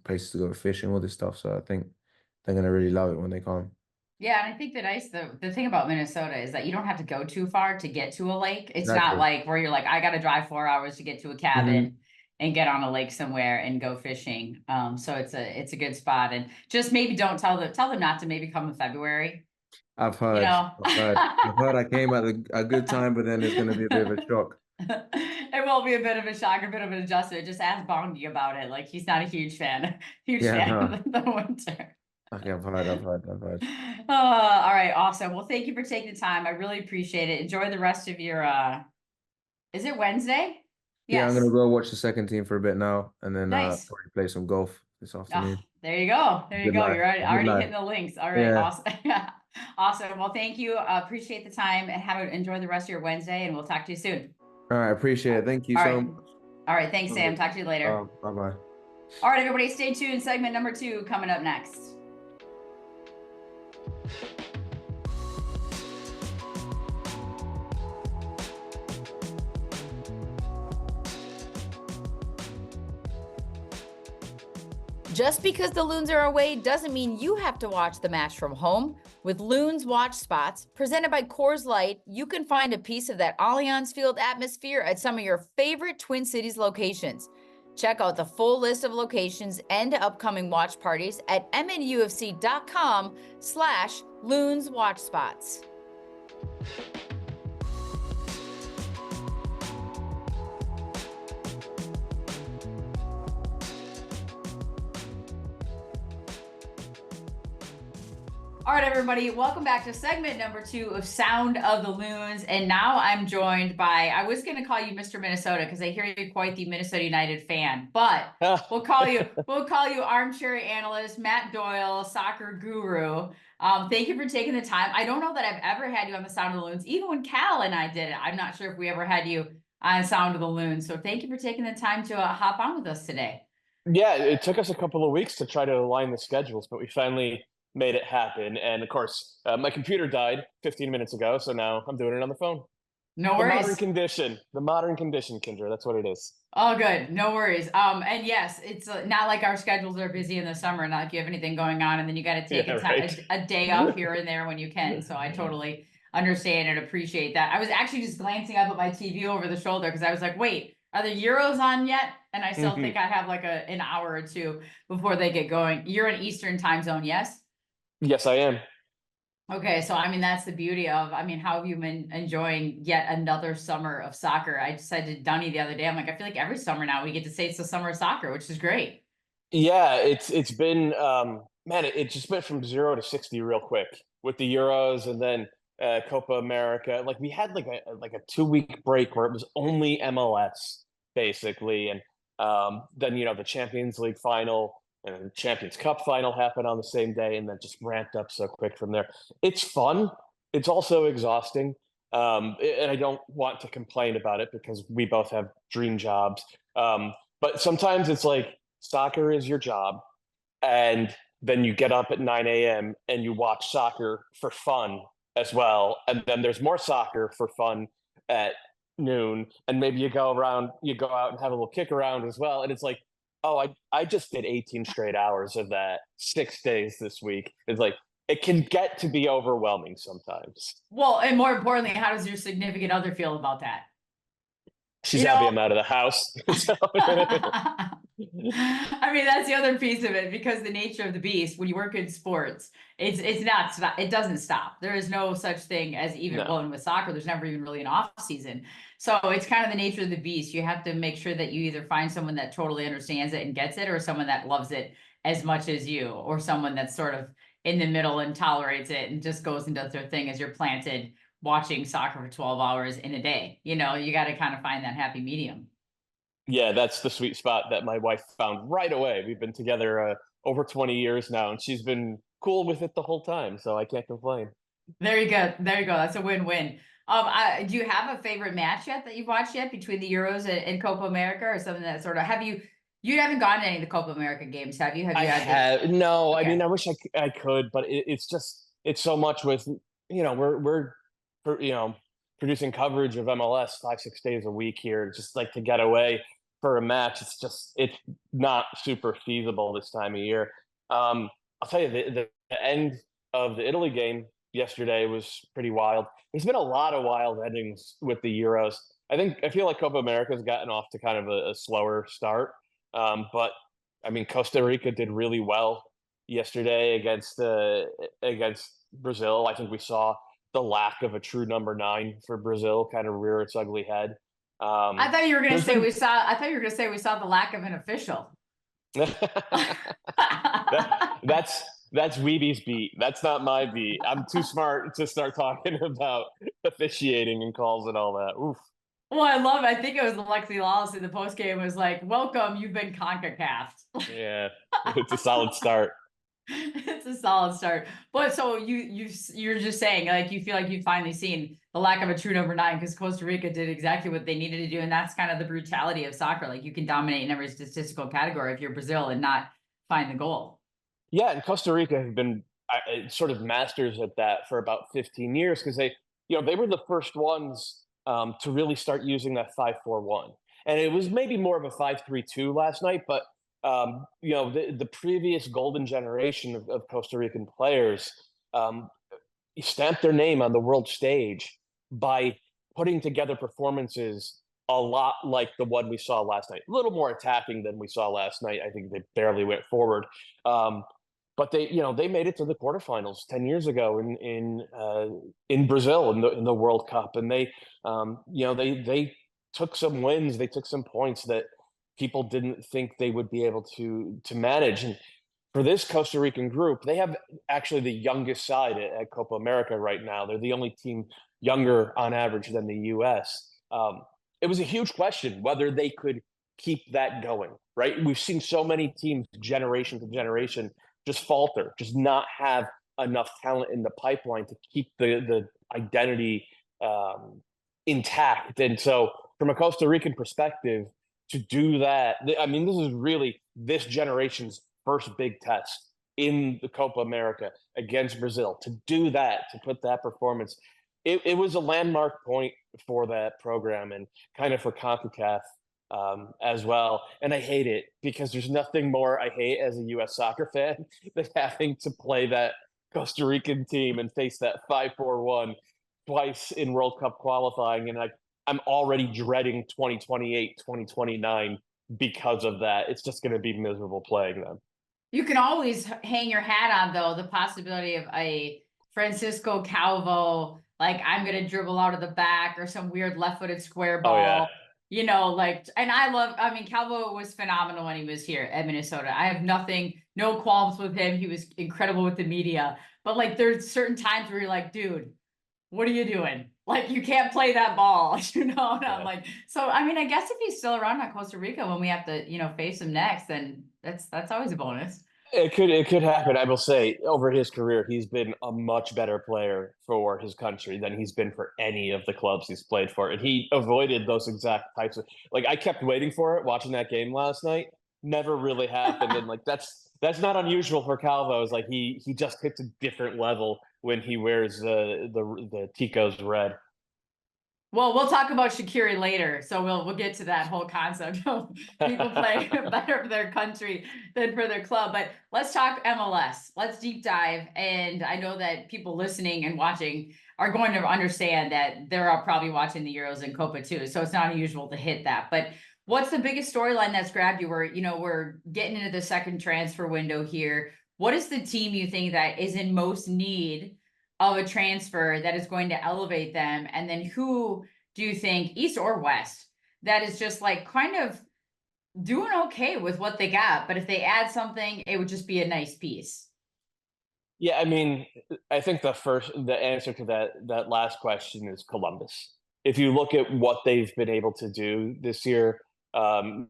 S2: places to go fishing, all this stuff. So I think they're gonna really love it when they come.
S1: Yeah, and I think the thing about Minnesota is that you don't have to go too far to get to a lake. It's not
S2: Exactly.
S1: like where you're like, I gotta drive 4 hours to get to a cabin and get on a lake somewhere and go fishing. So it's a good spot. And just maybe don't tell them not to maybe come in February,
S2: I've
S1: you
S2: heard,
S1: know.
S2: I've heard I came at a good time, but then it's gonna be a bit of a shock.
S1: It will be a bit of a shock, a bit of an adjustment. Just ask Bongi about it. Like he's not a huge
S2: Yeah,
S1: fan
S2: no.
S1: of the winter.
S2: Okay, I've heard.
S1: All right, awesome. Well, thank you for taking the time. I really appreciate it. Enjoy the rest of your is it Wednesday?
S2: Yeah, I'm
S1: Yes.
S2: gonna go watch the second team for a bit now, and then
S1: Nice.
S2: probably play some golf this
S1: Ah,
S2: afternoon.
S1: there you go. There you
S2: Good
S1: go.
S2: life.
S1: You're
S2: Good
S1: already
S2: life.
S1: hitting the links. All right,
S2: Yeah.
S1: awesome. Awesome. Well, thank you. Appreciate the time and enjoy the rest of your Wednesday, and we'll talk to you soon.
S2: All right, appreciate it. Thank you
S1: All
S2: so
S1: right.
S2: much.
S1: All right. Thanks, Sam. Talk to you later.
S2: Bye bye.
S1: All right, everybody, stay tuned. Segment number 2 coming up next. Just because the Loons are away doesn't mean you have to watch the match from home. With Loons Watch Spots, presented by Coors Light, you can find a piece of that Allianz Field atmosphere at some of your favorite Twin Cities locations. Check out the full list of locations and upcoming watch parties at MNUFC.com/Loons Watch Spots. All right, everybody, welcome back to segment number 2 of Sound of the Loons. And now I'm joined by, I was going to call you Mr. Minnesota because I hear you're quite the Minnesota United fan, but we'll call you armchair analyst, Matt Doyle, soccer guru. Thank you for taking the time. I don't know that I've ever had you on the Sound of the Loons, even when Cal and I did it. I'm not sure if we ever had you on Sound of the Loons. So thank you for taking the time to hop on with us today.
S3: Yeah, it took us a couple of weeks to try to align the schedules, but we finally made it happen. And of course, my computer died 15 minutes ago, so now I'm doing it on the phone.
S1: No worries.
S3: The modern condition, Kyndra. That's what it is.
S1: Oh, good. No worries. And yes, it's not like our schedules are busy in the summer, not like you have anything going on, and then you got to take a day off here and there when you can. So I totally understand and appreciate that. I was actually just glancing up at my TV over the shoulder because I was like, wait, are the Euros on yet? And I still think I have like an hour or two before they get going. You're in Eastern time zone, yes?
S3: Yes, I am.
S1: Okay, so I mean that's the beauty of, I mean, how have you been enjoying yet another summer of soccer? I said to Dunny the other day, I'm like, I feel like every summer now we get to say it's the summer of soccer, which is great.
S3: Yeah, it's been man, it just went from 0 to 60 real quick with the Euros and then Copa America. Like we had like a 2-week break where it was only MLS basically, and then the Champions League final and the Champions Cup final happened on the same day, and then just ramped up so quick from there. It's fun. It's also exhausting, and I don't want to complain about it because we both have dream jobs. But sometimes it's like soccer is your job, and then you get up at 9 a.m. and you watch soccer for fun as well, and then there's more soccer for fun at noon, and maybe you go out and have a little kick around as well, and it's like, oh, I just did 18 straight hours of that 6 days this week. It's like it can get to be overwhelming sometimes.
S1: Well, and more importantly, how does your significant other feel about that?
S3: She's happy I'm out of the house.
S1: I mean, that's the other piece of it, because the nature of the beast, when you work in sports, it's not, it doesn't stop. There is no such thing as even,
S3: No.
S1: well, and with soccer, there's never even really an off season. So it's kind of the nature of the beast. You have to make sure that you either find someone that totally understands it and gets it, or someone that loves it as much as you, or someone that's sort of in the middle and tolerates it and just goes and does their thing as you're planted watching soccer for 12 hours in a day. You know, you got to kind of find that happy medium.
S3: Yeah, that's the sweet spot that my wife found right away. We've been together over 20 years now, and she's been cool with it the whole time, so I can't complain.
S1: There you go. There you go. That's a win-win. Do you have a favorite match yet that you've watched yet between the Euros and Copa America, or something that sort of, you haven't gone to any of the Copa America games, have you? Have
S3: I
S1: you had
S3: have no. I
S1: Okay.
S3: mean, I wish I could, but it's just it's so much with we're producing coverage of MLS 5-6 days a week here, just like to get away for a match. It's not super feasible this time of year. I'll tell you the end of the Italy game yesterday was pretty wild. There's been a lot of wild endings with the Euros. I feel like Copa America's gotten off to kind of a slower start, but I mean, Costa Rica did really well yesterday against Brazil. I think we saw the lack of a true number 9 for Brazil kind of rear its ugly head.
S1: I thought you were going to
S3: there's
S1: say
S3: been-
S1: we saw. I thought you were going to say we saw the lack of an official.
S3: That's Weeby's beat. That's not my beat. I'm too smart to start talking about officiating and calls and all that. Oof.
S1: Well, I love it. I think it was Alexi Lawless in the post game was like, "Welcome, you've been CONCACAF'd."
S3: Yeah, it's a solid start.
S1: It's a solid start. But so you're just saying, like, you feel like you've finally seen the lack of a true number 9, because Costa Rica did exactly what they needed to do, and that's kind of the brutality of soccer. Like, you can dominate in every statistical category if you're Brazil and not find the goal.
S3: Yeah, and Costa Rica have been sort of masters at that for about 15 years, because they were the first ones to really start using that 5-4-1, and it was maybe more of a 5-3-2 last night, but the previous golden generation of Costa Rican players stamped their name on the world stage by putting together performances a lot like the one we saw last night. A little more attacking than we saw last night. I think they barely went forward. But they made it to the quarterfinals 10 years ago in Brazil in the World Cup, and they took some wins, they took some points that people didn't think they would be able to manage. And for this Costa Rican group, they have actually the youngest side at Copa America right now. They're the only team younger on average than the U.S. It was a huge question whether they could keep that going. Right, we've seen so many teams, generation to generation, just falter, just not have enough talent in the pipeline to keep the identity intact. And so from a Costa Rican perspective, to do that, I mean, this is really this generation's first big test in the Copa America against Brazil. To do that, to put that performance, it was a landmark point for that program and kind of for CONCACAF as well. And I hate it because there's nothing more I hate as a U.S. soccer fan than having to play that Costa Rican team and face that 5-4-1 twice in World Cup qualifying. And I'm already dreading 2028, 2029 because of that. It's just going to be miserable playing them.
S1: You can always hang your hat on, though, the possibility of a Francisco Calvo, like, I'm going to dribble out of the back, or some weird left-footed square ball.
S3: Oh, yeah.
S1: Like, and I mean, Calvo was phenomenal when he was here at Minnesota. I have no qualms with him. He was incredible with the media. But, like, there's certain times where you're like, dude, what are you doing? Like, you can't play that ball, And I'm like, so, I mean, I guess if he's still around on Costa Rica when we have to, face him next, then that's always a bonus.
S3: It could happen. I will say, over his career, he's been a much better player for his country than he's been for any of the clubs he's played for. And he avoided those exact types of, like, I kept waiting for it watching that game last night. Never really happened. And like, that's not unusual for Calvo. It's like he just hits a different level when he wears the Tico's red.
S1: Well, we'll talk about Shaqiri later, so we'll get to that whole concept of people playing better for their country than for their club. But let's talk MLS. Let's deep dive. And I know that people listening and watching are going to understand that they're all probably watching the Euros and Copa too. So it's not unusual to hit that. But what's the biggest storyline that's grabbed you? Where, we're getting into the second transfer window here. What is the team you think that is in most need of a transfer that is going to elevate them? And then who do you think, East or West, that is just like kind of doing okay with what they got, but if they add something, it would just be a nice piece?
S3: Yeah, I mean, I think the answer to that last question is Columbus. If you look at what they've been able to do this year,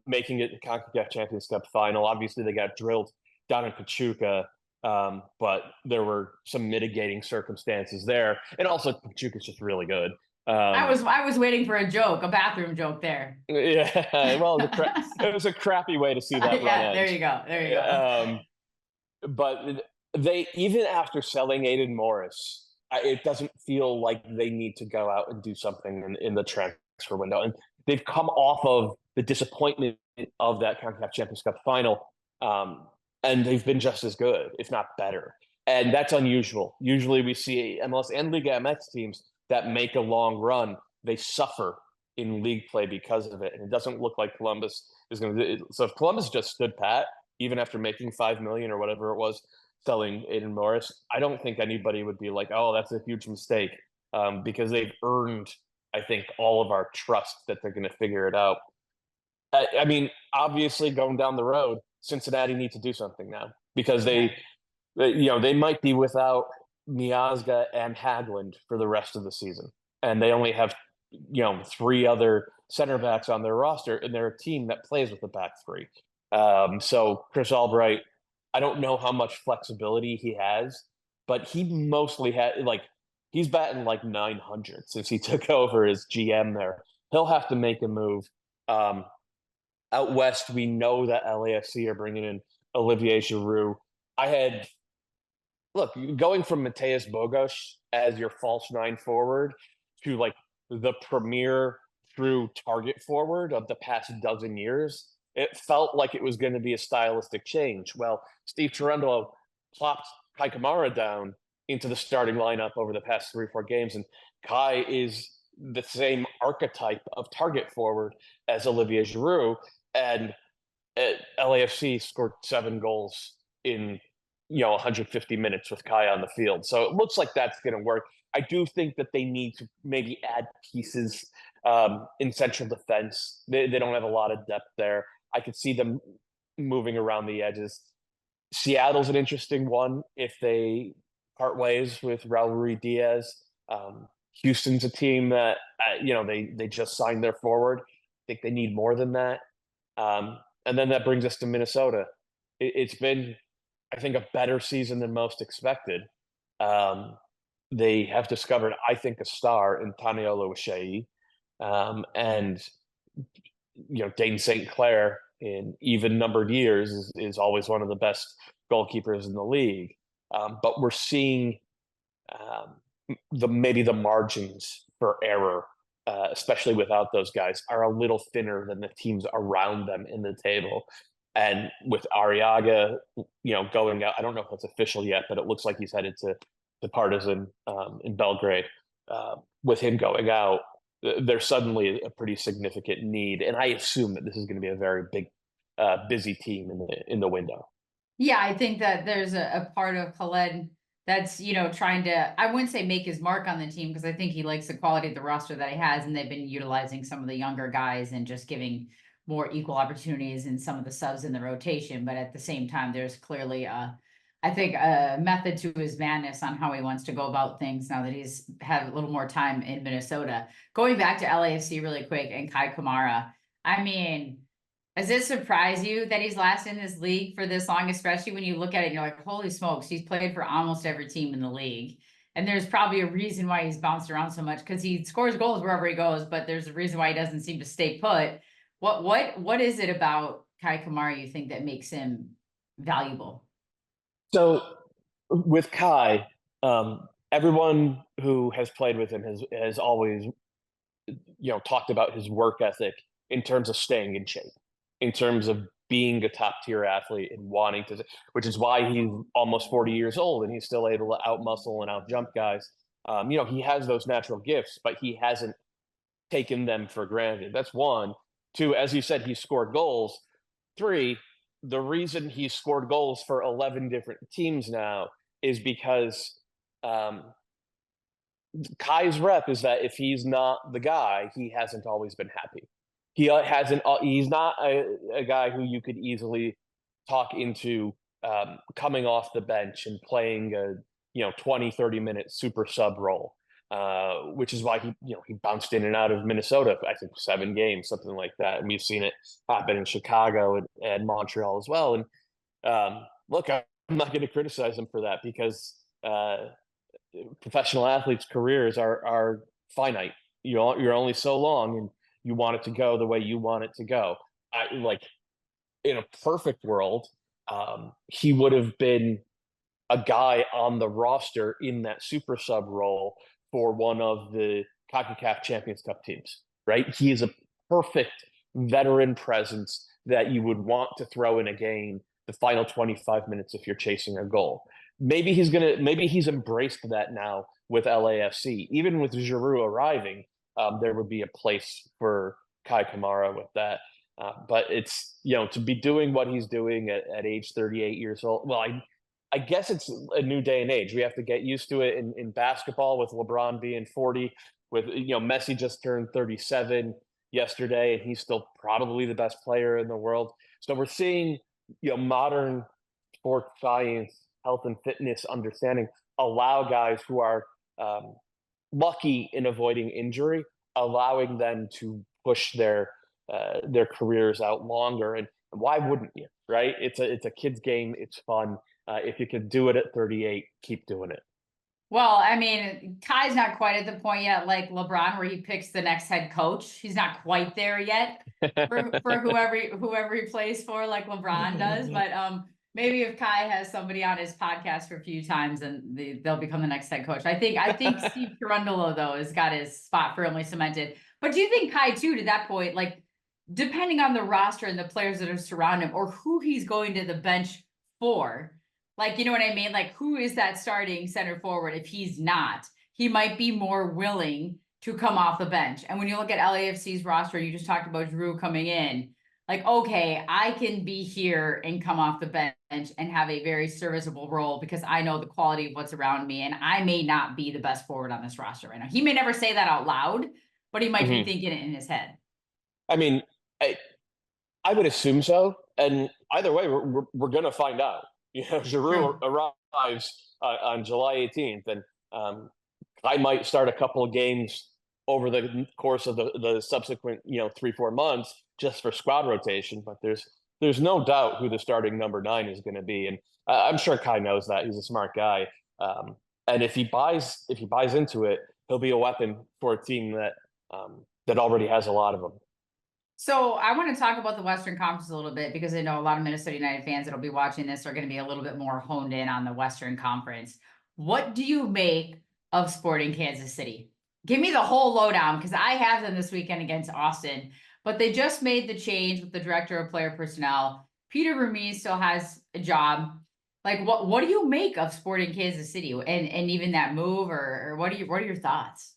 S3: making it the CONCACAF Champions Cup final, obviously they got drilled down in Pachuca, but there were some mitigating circumstances there, and also Pachuca's just really good.
S1: I was waiting for a joke, a bathroom joke there.
S3: Yeah, well, it was a crappy way to see that run
S1: Yeah,
S3: end.
S1: there you go. There you go.
S3: But they, even after selling Aiden Morris, it doesn't feel like they need to go out and do something in the transfer window. And they've come off of the disappointment of that CONCACAF Champions Cup final, and they've been just as good, if not better. And that's unusual. Usually we see MLS and Liga MX teams that make a long run, they suffer in league play because of it. And it doesn't look like Columbus is going to do it. So if Columbus just stood pat, even after making $5 million or whatever it was, selling Aiden Morris, I don't think anybody would be like, oh, that's a huge mistake, because they've earned, I think, all of our trust that they're going to figure it out. I mean, obviously, going down the road, Cincinnati need to do something now because they might be without Miazga and Haglund for the rest of the season, and they only have 3 other center backs on their roster, and they're a team that plays with the back three. So Chris Albright, I don't know how much flexibility he has, but he mostly had he's batting like 900 since he took over as GM there. He'll have to make a move. Out west, we know that LAFC are bringing in Olivier Giroud. Going from Mateus Bogosh as your false 9 forward to like the premier true target forward of the past dozen years, it felt like it was going to be a stylistic change. Well, Steve Cherundolo plopped Kai Kamara down into the starting lineup over the past 3-4 games, and Kai is the same archetype of target forward as Olivier Giroud, and LAFC scored 7 goals in 150 minutes with Kai on the field. So it looks like that's going to work. I do think that they need to maybe add pieces in central defense. They don't have a lot of depth there. I could see them moving around the edges. Seattle's an interesting one if they part ways with Raul Ruiz-Diaz. Houston's a team that they just signed their forward. I think they need more than that. And then that brings us to Minnesota. It's been, I think, a better season than most expected. They have discovered, I think, a star in Taniolo Ashei. And Dane St. Clair in even numbered years is always one of the best goalkeepers in the league. But we're seeing maybe the margins for error, especially without those guys, are a little thinner than the teams around them in the table. And with Arriaga, going out, I don't know if it's official yet, but it looks like he's headed to Partizan in Belgrade. With him going out, there's suddenly a pretty significant need, and I assume that this is going to be a very big, busy team in the window.
S1: Yeah, I think that there's a part of Khaled that's trying to, I wouldn't say make his mark on the team, because I think he likes the quality of the roster that he has, and they've been utilizing some of the younger guys and just giving more equal opportunities in some of the subs in the rotation. But at the same time, there's clearly I think a method to his madness on how he wants to go about things now that he's had a little more time in Minnesota. Going back to LAFC really quick and Kai Kamara, I mean, does it surprise you that he's lasted in this league for this long, especially when you look at it and you're like, holy smokes, he's played for almost every team in the league. And there's probably a reason why he's bounced around so much, because he scores goals wherever he goes, but there's a reason why he doesn't seem to stay put. What is it about Kai Kamara you think that makes him valuable?
S3: So with Kai, everyone who has played with him has always, talked about his work ethic in terms of staying in shape, in terms of being a top tier athlete and wanting to, which is why he's almost 40 years old and he's still able to out muscle and out jump guys. He has those natural gifts, but he hasn't taken them for granted. That's one. 2, as you said, he scored goals. 3, the reason he scored goals for 11 different teams now is because Kai's rep is that if he's not the guy, he hasn't always been happy. He hasn't. He's not a guy who you could easily talk into coming off the bench and playing a 20-30 minute super sub role, which is why he bounced in and out of Minnesota. I think 7 games, something like that. And we've seen it happen in Chicago and Montreal as well. And look, I'm not going to criticize him for that because professional athletes' careers are finite. You're only so long, and you want it to go the way you want it to go. In a perfect world, he would have been a guy on the roster in that super sub role for one of the CONCACAF Champions Cup teams, right? He is a perfect veteran presence that you would want to throw in a game the final 25 minutes if you're chasing a goal. Maybe he's embraced that now with LAFC. Even with Giroud arriving, there would be a place for Kai Kamara with that. But it's, to be doing what he's doing at age 38 years old. Well, I guess it's a new day and age. We have to get used to it in basketball with LeBron being 40, with, Messi just turned 37 yesterday, and he's still probably the best player in the world. So we're seeing, modern sports science, health and fitness understanding allow guys who are lucky in avoiding injury, allowing them to push their careers out longer. And why wouldn't you, right? It's a kid's game. It's fun. If you can do it at 38, keep doing it.
S1: Well, I mean, Kai's not quite at the point yet, like LeBron, where he picks the next head coach. He's not quite there yet for whoever he plays for, like LeBron does. But maybe if Kai has somebody on his podcast for a few times, and they'll become the next head coach. I think Steve Carundolo, though, has got his spot firmly cemented. But do you think Kai, too, to that point, like, depending on the roster and the players that are surrounding him, or who he's going to the bench for, like, you know what I mean? Like, who is that starting center forward? If he's not, he might be more willing to come off the bench. And when you look at LAFC's roster, you just talked about Giroud coming in, like, okay, I can be here and come off the bench and have a very serviceable role because I know the quality of what's around me, and I may not be the best forward on this roster right now. He may never say that out loud, but he might be thinking it in his head.
S3: I mean, I would assume so. And either way, we're going to find out. Giroud arrives on July 18th, and I might start a couple of games over the course of the subsequent 3-4 months just for squad rotation. But there's no doubt who the starting number 9 is going to be, and I'm sure Kai knows that. He's a smart guy, and if he buys into it, he'll be a weapon for a team that already has a lot of them.
S1: So I want to talk about the Western Conference a little bit, because I know a lot of Minnesota United fans that'll be watching this are going to be a little bit more honed in on the Western Conference. What do you make of Sporting Kansas City? Give me the whole lowdown, because I have them this weekend against Austin, but they just made the change with the director of player personnel. Peter Vermes still has a job. Like, what do you make of Sporting Kansas City and even that move, or what are your thoughts?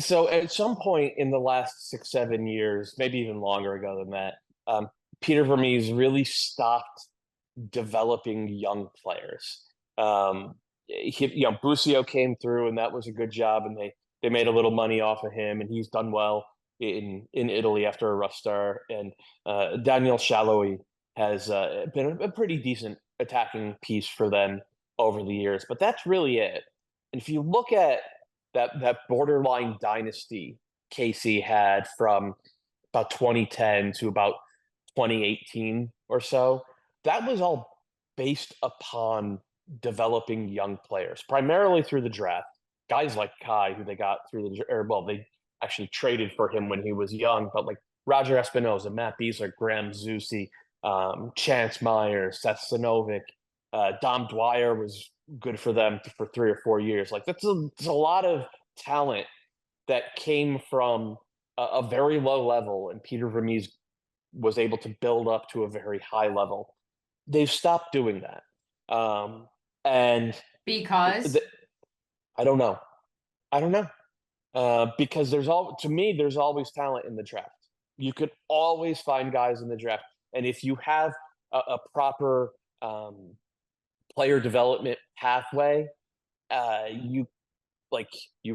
S3: So at some point in the last 6-7 years, maybe even longer ago than that, Peter Vermes really stopped developing young players. Busio came through, and that was a good job, and they made a little money off of him, and he's done well in Italy after a rough start. And Daniel Shalhoub has been a pretty decent attacking piece for them over the years, but that's really it. And if you look at that borderline dynasty KC had from about 2010 to about 2018 or so, that was all based upon developing young players, primarily through the draft. Guys like Kai, who they got through they actually traded for him when he was young, but like Roger Espinoza, Matt Beasler, Graham Zusi, Chance Myers, Seth Sinovic, Dom Dwyer was good for them for 3 or 4 years. Like that's a lot of talent that came from a very low level, and Peter Vermes was able to build up to a very high level. They've stopped doing that, and
S1: because
S3: I don't know, because there's always talent in the draft. You could always find guys in the draft. And if you have a proper player development pathway, you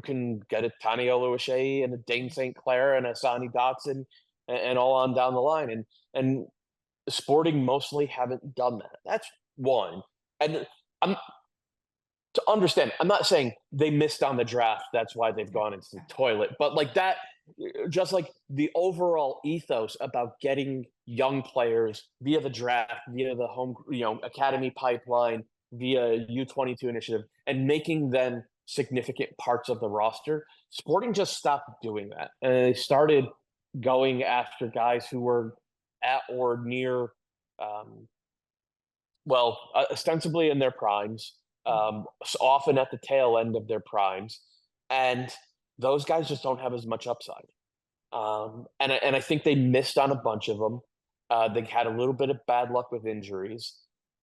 S3: can get a Tani Oluwaseyi and a Dane St. Clair and a Sonny Dotson and all on down the line. And Sporting mostly haven't done that. That's one. And I'm to understand, I'm not saying they missed on the draft. That's why they've gone into the toilet. But like that, just like the overall ethos about getting young players via the draft, via the home, academy pipeline, via U22 initiative, and making them significant parts of the roster. Sporting just stopped doing that. And they started going after guys who were at or near, ostensibly in their primes, often at the tail end of their primes, and those guys just don't have as much upside. And I think they missed on a bunch of them. They had a little bit of bad luck with injuries,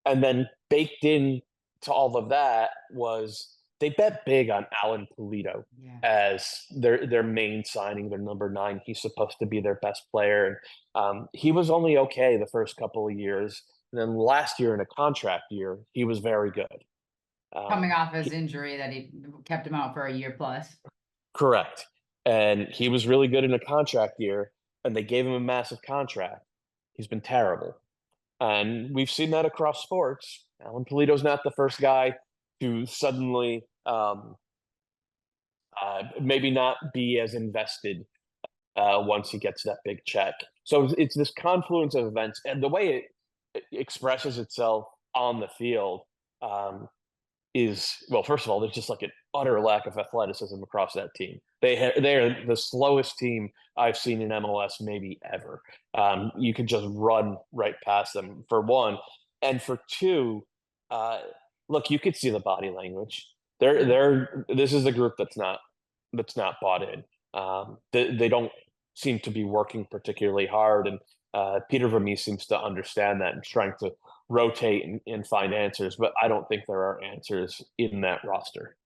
S3: and then baked in to all of that was they bet big on Alan Pulido as their main signing, their number 9. He's supposed to be their best player, and he was only okay the first couple of years. And then last year in a contract year, he was very good.
S1: Coming off his injury that he kept him out for a year plus.
S3: Correct. And he was really good in a contract year, and they gave him a massive contract. He's been terrible. And we've seen that across sports. Alan Pulido's not the first guy to suddenly maybe not be as invested once he gets that big check. So it's this confluence of events, and the way it expresses itself on the field is, well, first of all, there's just like an utter lack of athleticism across that team. They're the slowest team I've seen in MLS maybe ever. You could just run right past them, for one, and for two, look, you could see the body language. This is a group that's not bought in. They don't seem to be working particularly hard, and Peter Vermees seems to understand that and trying to rotate and find answers, but I don't think there are answers in that roster.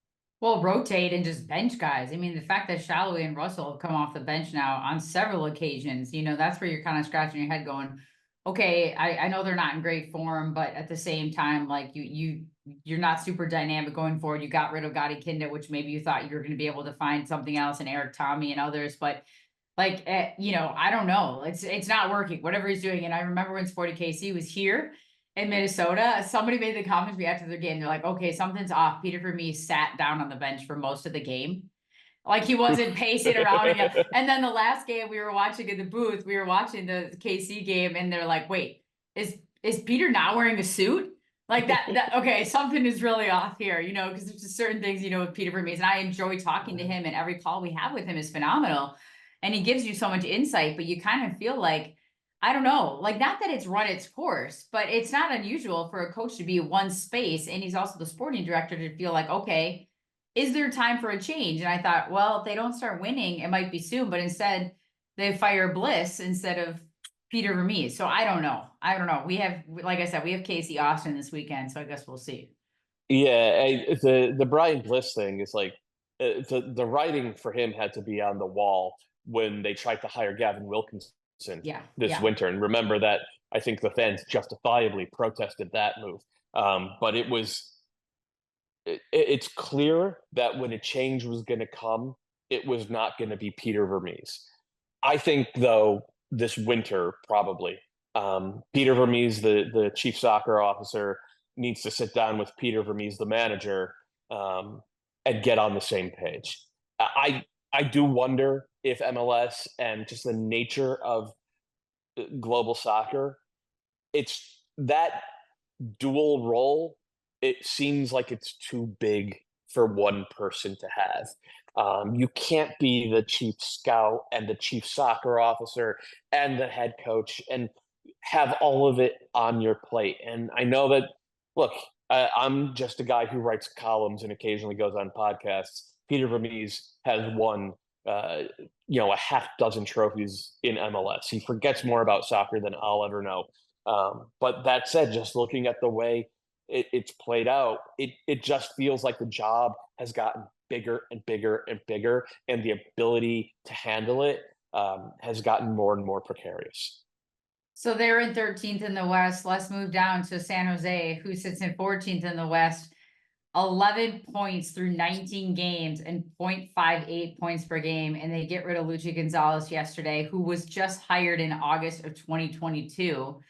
S1: Well, rotate and just bench guys. I mean, the fact that Shashoua and Russell have come off the bench now on several occasions, that's where you're kind of scratching your head going, okay, I know they're not in great form, but at the same time, like you're not super dynamic going forward. You got rid of Kyndra, which maybe you thought you were going to be able to find something else in Eric Tommy and others, but I don't know. It's not working, whatever he's doing. And I remember when Sporting KC was here in Minnesota, somebody made the comment to me after the game. They're like, okay, something's off. Peter Vermees sat down on the bench for most of the game. Like he wasn't pacing around again. And then the last game we were watching in the booth, we were watching the KC game, and they're like, wait, is Peter not wearing a suit? Like that okay, something is really off here, because there's just certain things, with Peter Vermees. And I enjoy talking to him, and every call we have with him is phenomenal. And he gives you so much insight, but you kind of feel like, I don't know, like not that it's run its course, but it's not unusual for a coach to be one space. And he's also the sporting director to feel like, okay, is there time for a change? And I thought, well, if they don't start winning, it might be soon, but instead they fire Bliss instead of Peter Vermees. So I don't know. We have, like I said, we have Casey Austin this weekend, so I guess we'll see.
S3: Yeah, the Brian Bliss thing is like, the writing for him had to be on the wall when they tried to hire Gavin Wilkinson this winter. And remember that I think the fans justifiably protested that move. But it's clear that when a change was going to come, it was not going to be Peter Vermees. I think, though, this winter, probably, Peter Vermees, the chief soccer officer, needs to sit down with Peter Vermees, the manager, and get on the same page. I do wonder if MLS and just the nature of global soccer, it's that dual role. It seems like it's too big for one person to have. You can't be the chief scout and the chief soccer officer and the head coach and have all of it on your plate. And I know that, look, I'm just a guy who writes columns and occasionally goes on podcasts. Peter Vermees has won a half dozen trophies in MLS. He forgets more about soccer than I'll ever know. But that said, just looking at the way it's played out, it just feels like the job has gotten bigger and bigger and bigger, and the ability to handle it has gotten more and more precarious.
S1: So they're in 13th in the West. Let's move down to San Jose, who sits in 14th in the West. 11 points through 19 games and 0.58 points per game. And they get rid of Luchi Gonzalez yesterday, who was just hired in August of 2022.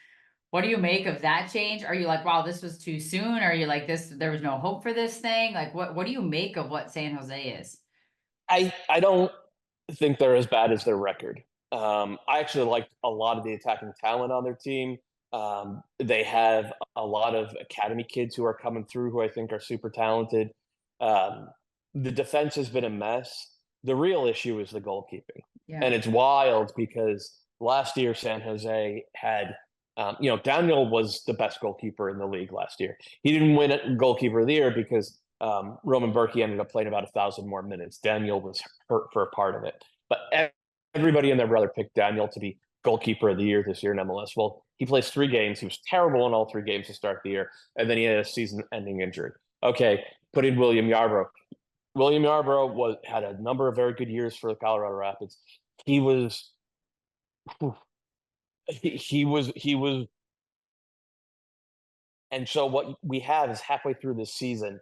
S1: What do you make of that change? Are you like, wow, this was too soon? Are you like this, there was no hope for this thing? Like, what do you make of what San Jose is?
S3: I don't think they're as bad as their record. I actually like a lot of the attacking talent on their team. They have a lot of academy kids who are coming through who I think are super talented. The defense has been a mess. The real issue is the goalkeeping.
S1: Yeah.
S3: And it's wild because last year San Jose had, Daniel was the best goalkeeper in the league last year. He didn't win goalkeeper of the year because Roman Berkey ended up playing about 1,000 more minutes. Daniel was hurt for a part of it. But everybody and their brother picked Daniel to be goalkeeper of the year this year in MLS. Well, he plays 3 games. He was terrible in all 3 games to start the year. And then he had a season-ending injury. Okay, put in William Yarbrough. William Yarbrough had a number of very good years for the Colorado Rapids. He was and so what we have is halfway through this season,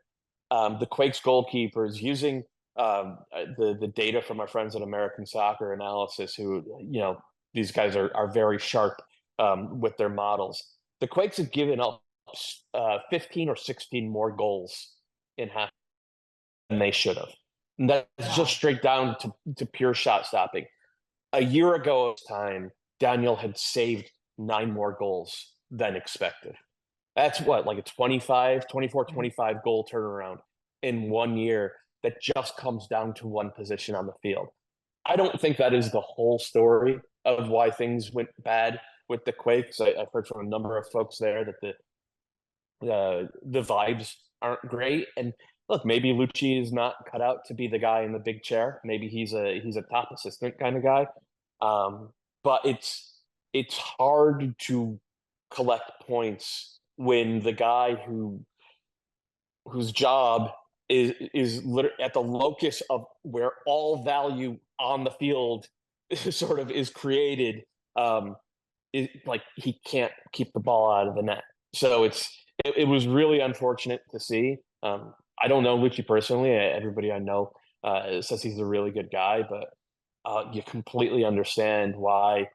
S3: the Quakes goalkeepers using the data from our friends at American Soccer Analysis, who, these guys are very sharp with their models. The Quakes have given up 15 or 16 more goals in half than they should have. And that's just straight down to pure shot stopping. A year ago this time, Daniel had saved 9 more goals than expected. That's what, like a 24, 25 goal turnaround in 1 year that just comes down to one position on the field. I don't think that is the whole story of why things went bad with the Quakes. I've heard from a number of folks there that the vibes aren't great. And look, maybe Lucci is not cut out to be the guy in the big chair. Maybe he's a top assistant kind of guy. But it's hard to collect points when the guy whose job is literally at the locus of where all value on the field sort of is created, like he can't keep the ball out of the net. So it was really unfortunate to see. I don't know Lucci personally. Everybody I know says he's a really good guy, but you completely understand why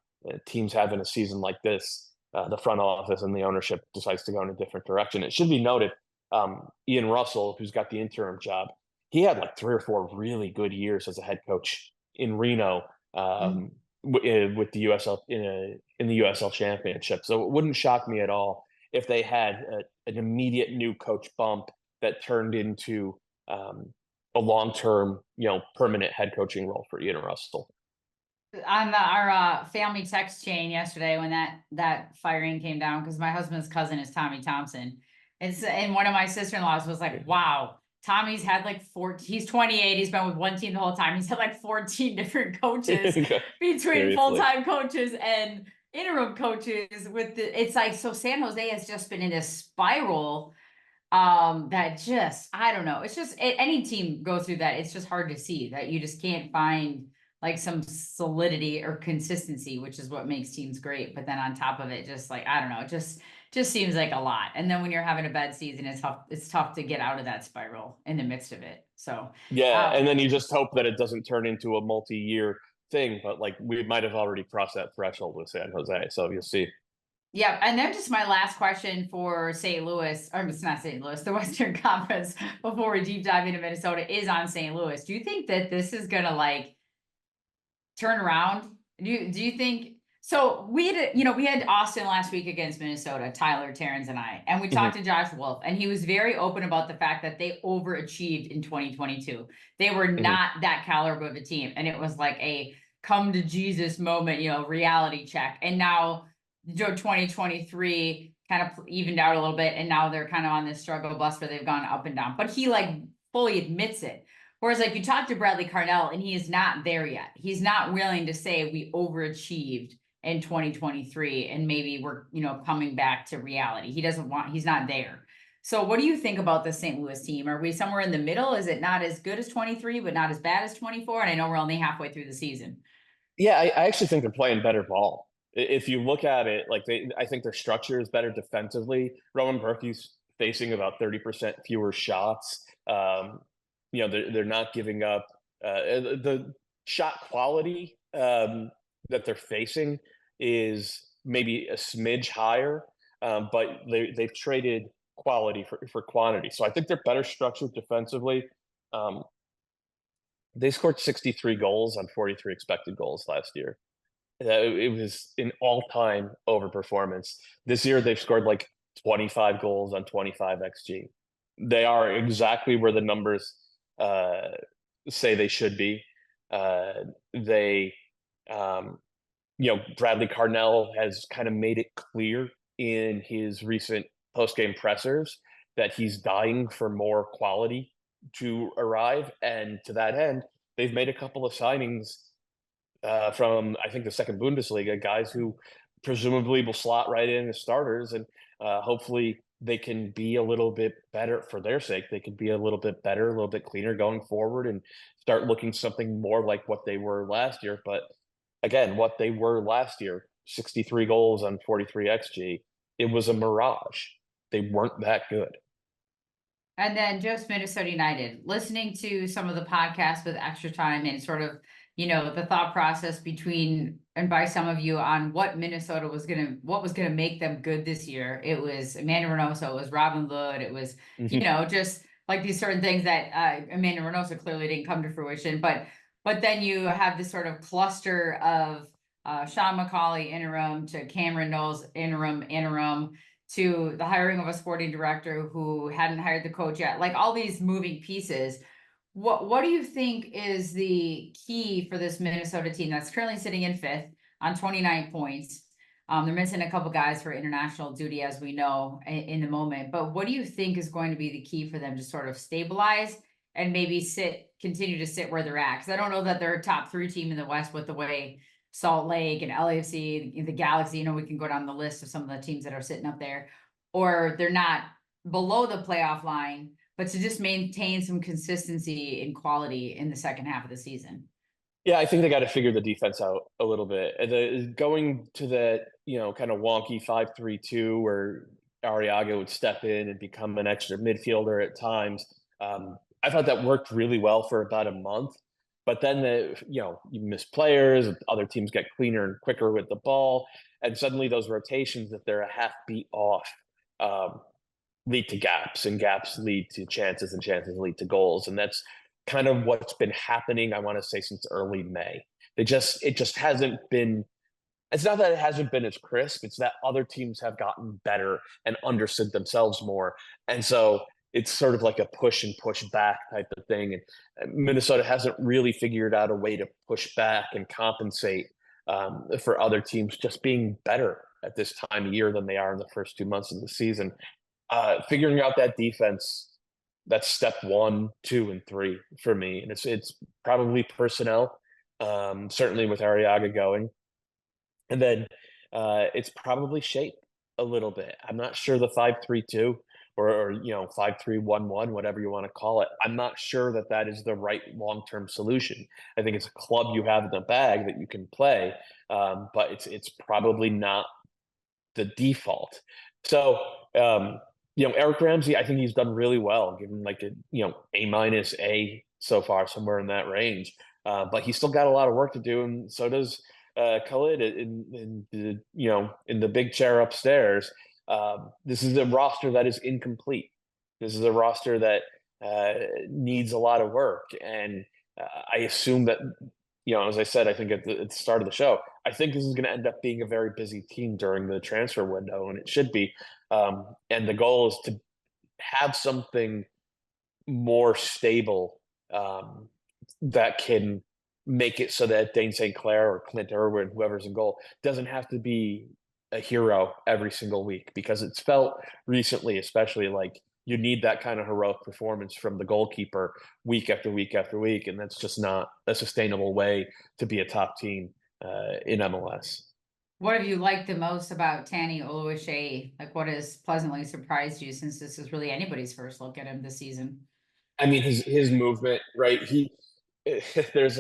S3: teams having a season like this, the front office and the ownership decides to go in a different direction. It should be noted, Ian Russell, who's got the interim job, he had like 3 or 4 really good years as a head coach in Reno with the USL in the USL Championship. So it wouldn't shock me at all if they had an immediate new coach bump that turned into a long-term, permanent head coaching role for Ian Russell.
S1: On our family text chain yesterday when that firing came down, because my husband's cousin is Tommy Thompson, and one of my sister-in-laws was like, wow, Tommy's had like 14, he's 28, he's been with one team the whole time, he's had like 14 different coaches between full-time coaches and interim coaches it's like, so San Jose has just been in a spiral that just, I don't know, it's just any team goes through that. It's just hard to see that you just can't find like some solidity or consistency, which is what makes teams great. But then on top of it, just like, I don't know, it just seems like a lot. And then when you're having a bad season, it's tough to get out of that spiral in the midst of it. So
S3: yeah, and then you just hope that it doesn't turn into a multi-year thing, but like we might have already crossed that threshold with San Jose, so you'll see.
S1: Yeah, and then just my last question for St. Louis, or it's not St. Louis, the Western Conference, before we deep dive into Minnesota, is on St. Louis. Do you think that this is gonna like turn around? Do you think so? We had Austin last week against Minnesota, Tyler, Terrence, and I, and we talked to Josh Wolf, and he was very open about the fact that they overachieved in 2022. They were not that caliber of a team, and it was like a come to Jesus moment, reality check. And now 2023 kind of evened out a little bit, and now they're kind of on this struggle bus where they've gone up and down. But he like fully admits it. Whereas like you talk to Bradley Carnell and he is not there yet. He's not willing to say we overachieved in 2023 and maybe we're, coming back to reality. He's not there. So what do you think about the St. Louis team? Are we somewhere in the middle? Is it not as good as 23, but not as bad as 24? And I know we're only halfway through the season.
S3: Yeah, I actually think they're playing better ball. If you look at it, like I think their structure is better defensively. Roman Berkey's facing about 30% fewer shots. They're not giving up the shot quality that they're facing is maybe a smidge higher, but they've traded quality for quantity. So I think they're better structured defensively. Um, they scored 63 goals on 43 expected goals last year. It was an all-time overperformance. This year they've scored like 25 goals on 25 xG. They are exactly where the numbers say they should be. They, Bradley Cardinal has kind of made it clear in his recent post-game pressers that he's dying for more quality to arrive. And to that end, they've made a couple of signings from, I think, the second Bundesliga, guys who presumably will slot right in as starters. And hopefully they can be a little bit better for their sake. They can be a little bit better, a little bit cleaner going forward and start looking something more like what they were last year. But again, what they were last year, 63 goals on 43 XG, it was a mirage. They weren't that good.
S1: And then just Minnesota United, listening to some of the podcasts with Extra Time and sort of, the thought process between and by some of you on what Minnesota was gonna make them good this year. It was Amanda Reynoso, it was Robin Lod, it was, just like these certain things that Amanda Reynoso clearly didn't come to fruition. But then you have this sort of cluster of Sean McCauley interim to Cameron Knowles interim to the hiring of a sporting director who hadn't hired the coach yet, like all these moving pieces. What do you think is the key for this Minnesota team that's currently sitting in fifth on 29 points? They're missing a couple guys for international duty, as we know in the moment. But what do you think is going to be the key for them to sort of stabilize and maybe continue to sit where they're at? Because I don't know that they're a top 3 team in the West with the way Salt Lake and LAFC, the Galaxy, we can go down the list of some of the teams that are sitting up there, or they're not below the playoff line, but to just maintain some consistency and quality in the second half of the season.
S3: Yeah, I think they got to figure the defense out a little bit. Going to the, kind of wonky 5-3-2 where Arriaga would step in and become an extra midfielder at times. I thought that worked really well for about a month. But then, you miss players, other teams get cleaner and quicker with the ball. And suddenly those rotations, if they're a half beat off, lead to gaps, and gaps lead to chances, and chances lead to goals. And that's kind of what's been happening, I want to say, since early May. It just hasn't been, it's not that it hasn't been as crisp, it's that other teams have gotten better and understood themselves more. And so it's sort of like a push and push back type of thing. And Minnesota hasn't really figured out a way to push back and compensate for other teams just being better at this time of year than they are in the first 2 months of the season. Figuring out that defense, that's step 1, 2, and 3 for me. And it's probably personnel, certainly with Arriaga going. And then it's probably shape a little bit. I'm not sure the 5-3-2 or 5-3-1-1, whatever you want to call it. I'm not sure that is the right long-term solution. I think it's a club you have in the bag that you can play, but it's probably not the default. So, Eric Ramsey, I think he's done really well, given like A- A so far, somewhere in that range. But he's still got a lot of work to do, and so does Khalid in the big chair upstairs. This is a roster that is incomplete. This is a roster that needs a lot of work, and I assume that, as I said, I think at the start of the show, I think this is going to end up being a very busy team during the transfer window, and it should be. And the goal is to have something more stable that can make it so that Dane St. Clair or Clint Irwin, whoever's in goal, doesn't have to be a hero every single week, because it's felt recently, especially, like you need that kind of heroic performance from the goalkeeper week after week after week. And that's just not a sustainable way to be a top team in MLS.
S1: What have you liked the most about Tani Oluwaseyi? Like, what has pleasantly surprised you, since this is really anybody's first look at him this season?
S3: I mean, his movement, right? There's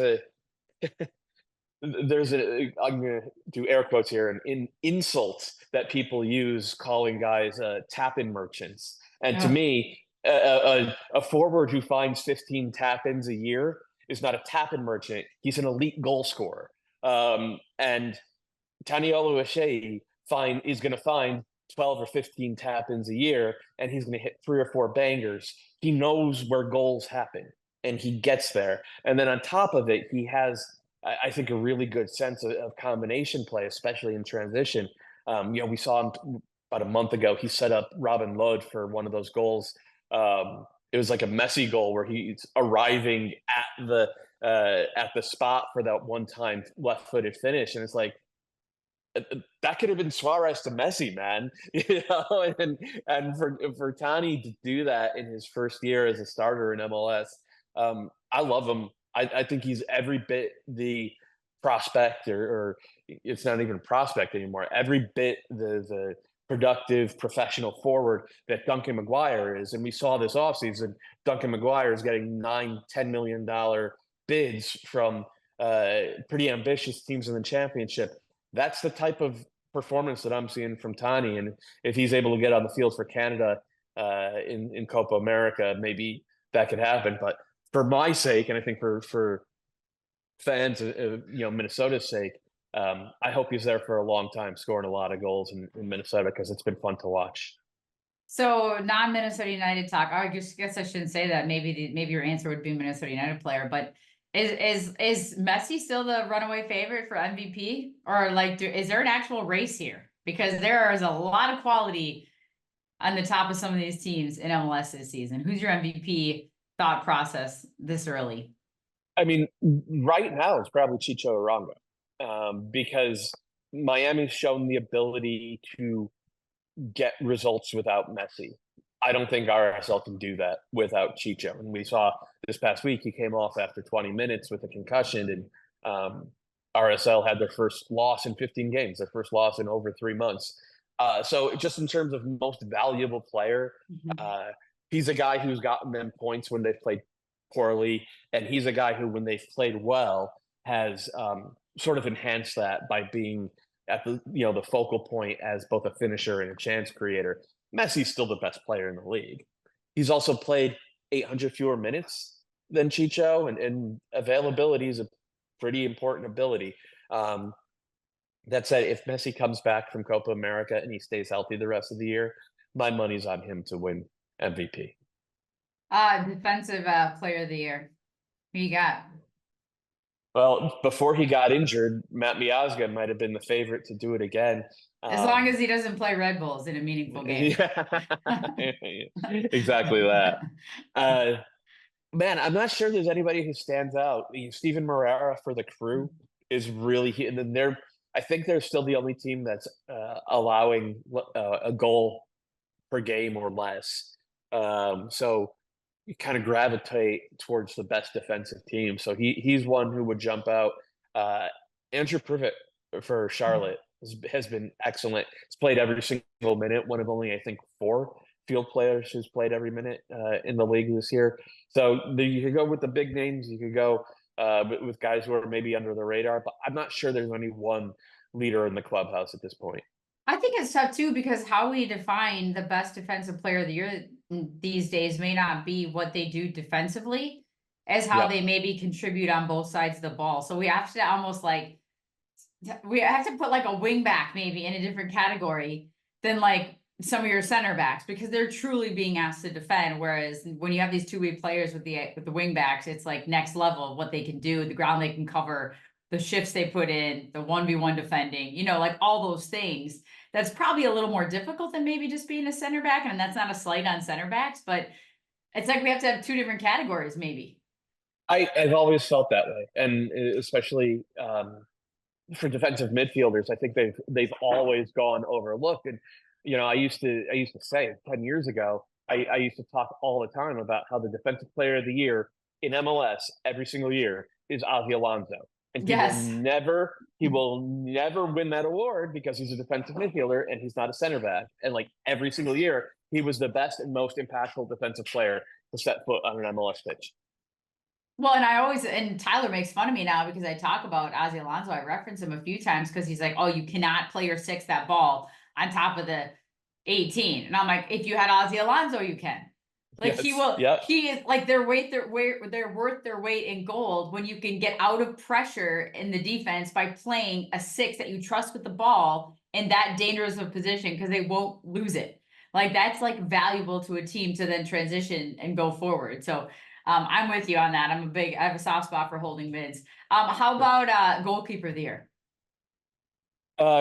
S3: there's I'm going to do air quotes here, an insult that people use calling guys tap-in merchants. And to
S1: Ugh.
S3: me, a forward who finds 15 tap-ins a year is not a tap-in merchant. He's an elite goal scorer. And Taniolo Ashei is going to find 12 or 15 tap-ins a year, and he's going to hit 3 or 4 bangers. He knows where goals happen, and he gets there. And then on top of it, he has, I think, a really good sense of combination play, especially in transition. We saw him about a month ago. He set up Robin Lod for one of those goals. It was like a Messi goal where he's arriving at the spot for that one-time left-footed finish, and it's like, that could have been Suarez to Messi, man. And for Tani to do that in his first year as a starter in MLS, I love him. I think he's every bit the prospect, or it's not even prospect anymore. Every bit the productive professional forward that Duncan McGuire is, and we saw this offseason. Duncan McGuire is getting $9-10 million bids from pretty ambitious teams in the championship. That's the type of performance that I'm seeing from Tani. And if he's able to get on the field for Canada in Copa America, maybe that could happen. But for my sake, and I think for fans of Minnesota's sake, I hope he's there for a long time, scoring a lot of goals in Minnesota, because it's been fun to watch.
S1: So non-Minnesota United talk. I guess I shouldn't say that. Maybe your answer would be Minnesota United player, but is Messi still the runaway favorite for MVP, or like is there an actual race here? Because there is a lot of quality on the top of some of these teams in MLS this season. Who's your MVP thought process this early?
S3: I mean, right now it's probably Chicho Arango, because Miami's shown the ability to get results without Messi. I don't think RSL can do that without Chicho. And we saw this past week, he came off after 20 minutes with a concussion, and RSL had their first loss in 15 games, their first loss in over 3 months. So just in terms of most valuable player, he's a guy who's gotten them points when they've played poorly. And he's a guy who, when they've played well, has sort of enhanced that by being at the focal point as both a finisher and a chance creator. Messi's still the best player in the league. He's also played 800 fewer minutes than Chicho, and availability is a pretty important ability. That said, if Messi comes back from Copa America and he stays healthy the rest of the year, my money's on him to win MVP.
S1: Defensive player of the year. Who you got?
S3: Well, before he got injured, Matt Miazga might have been the favorite to do it again.
S1: As long as he doesn't play Red Bulls in a meaningful game.
S3: Yeah, exactly that. Man, I'm not sure there's anybody who stands out. Steven Moreira for the Crew is really, and then I think they're still the only team that's allowing a goal per game or less. So you kind of gravitate towards the best defensive team. So he's one who would jump out. Andrew Privet for Charlotte has been excellent. He's played every single minute, one of only, I think, 4 field players who's played every minute in the league this year. So you could go with the big names. You could go with guys who are maybe under the radar, but I'm not sure there's only one leader in the clubhouse at this point.
S1: I think it's tough too, because how we define the best defensive player of the year these days may not be what they do defensively as how they maybe contribute on both sides of the ball. So we have to almost we have to put like a wing back maybe in a different category than like some of your center backs, because they're truly being asked to defend. Whereas when you have these two-way players with the wing backs, it's like next level of what they can do, the ground they can cover, the shifts they put in, the 1v1 defending, like all those things. That's probably a little more difficult than maybe just being a center back. And that's not a slight on center backs, but it's like we have to have 2 different categories maybe.
S3: I've always felt that way. And especially for defensive midfielders, I think they've always gone overlooked. And, I used to say 10 years ago, I used to talk all the time about how the defensive player of the year in MLS every single year is Ozzy Alonso. And he will never win that award because he's a defensive midfielder and he's not a center back. And like every single year, he was the best and most impactful defensive player to set foot on an MLS pitch.
S1: Well, and I always, and Tyler makes fun of me now because I talk about Ozzie Alonso. I reference him a few times because he's like, oh, you cannot play or six that ball on top of the 18. And I'm like, if you had Ozzie Alonso, you can. Like he
S3: Yes.
S1: will,
S3: Yep.
S1: he is like they're worth their weight in gold when you can get out of pressure in the defense by playing a six that you trust with the ball in that dangerous of position because they won't lose it. Like that's like valuable to a team to then transition and go forward. So I'm with you on that. I have a soft spot for holding mids. How about goalkeeper of the year?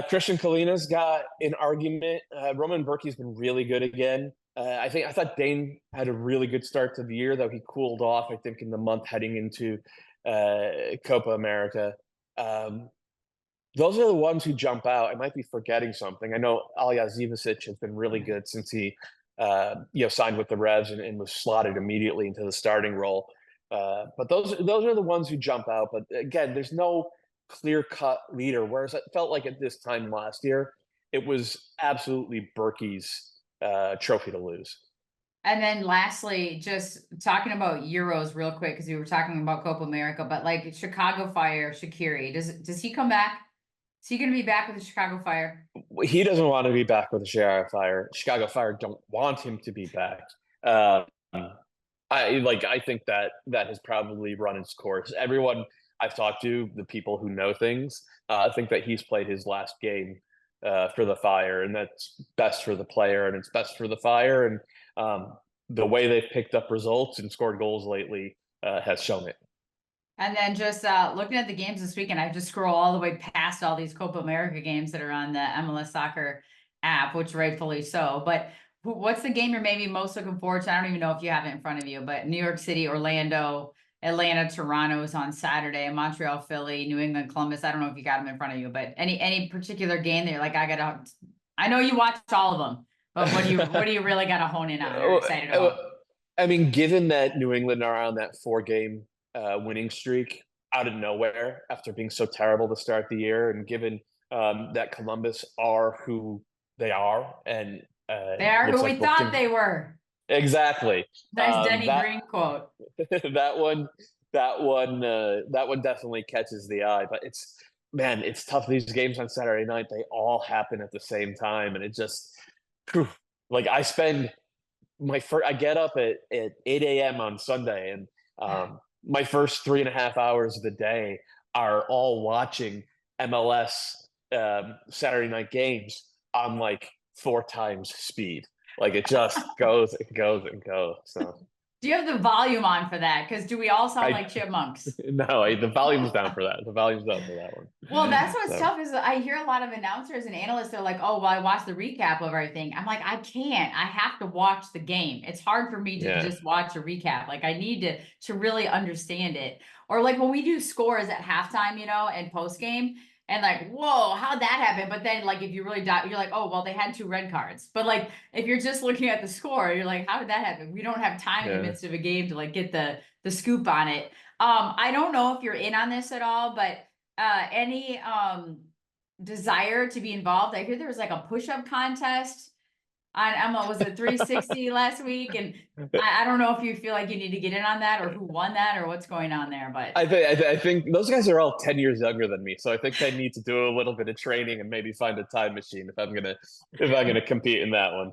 S3: Christian Kalina's got an argument. Roman Berkey's been really good again. I thought Dane had a really good start to the year, though he cooled off, I think, in the month heading into Copa America. Those are the ones who jump out. I might be forgetting something. I know Alja Zivicic has been really good since he signed with the Revs and was slotted immediately into the starting role. But those are the ones who jump out. But again, there's no clear-cut leader, whereas it felt like at this time last year, it was absolutely Berkey's trophy to lose.
S1: And then lastly, just talking about Euros real quick, because we were talking about Copa America, but like Chicago Fire, Shaqiri, does he come back? Is he going to be back with the Chicago Fire?
S3: He doesn't want to be back with the Chicago Fire. Chicago Fire don't want him to be back. I think that has probably run its course. Everyone I've talked to, the people who know things, think that he's played his last game for the Fire, and that's best for the player and it's best for the Fire. And the way they've picked up results and scored goals lately has shown it.
S1: And then just looking at the games this weekend, I just scroll all the way past all these Copa America games that are on the MLS Soccer app, which rightfully so. But what's the game you're maybe most looking forward to? I don't even know if you have it in front of you, but New York City, Orlando, Atlanta, Toronto is on Saturday, Montreal, Philly, New England, Columbus. I don't know if you got them in front of you, but any particular game that you're like, I know you watch all of them, but what do you really got to hone in on or excited about?
S3: I mean, given that New England are on that 4-game winning streak out of nowhere after being so terrible to start the year, and given that Columbus are who they are, and
S1: they are who we thought they were.
S3: Exactly.
S1: Nice Denny Green quote.
S3: that one definitely catches the eye. But it's tough. These games on Saturday night, they all happen at the same time, and it just like I get up at 8 a.m. on Sunday, and my first 3.5 hours of the day are all watching MLS Saturday night games on like 4 times speed. Like it just goes and goes and goes. So
S1: do you have the volume on for that? Because do we all sound like chipmunks?
S3: No, the volume's down for that. The volume's down for that one.
S1: Well, that's what's tough is I hear a lot of announcers and analysts are like, oh, well, I watched the recap of everything. I'm like, I can't. I have to watch the game. It's hard for me to just watch a recap. Like I need to really understand it. Or like when we do scores at halftime, and post game, and like, whoa, how'd that happen? But then like, if you really you're like, oh, well, they had 2 red cards. But like, if you're just looking at the score, you're like, how did that happen? We don't have time in the midst of a game to like get the scoop on it. I don't know if you're in on this at all, but any desire to be involved? I hear there was like a push-up contest on Emma, was it 360 last week? And I don't know if you feel like you need to get in on that or who won that or what's going on there, but
S3: I think those guys are all 10 years younger than me. So I think I need to do a little bit of training and maybe find a time machine if I'm gonna compete in that one.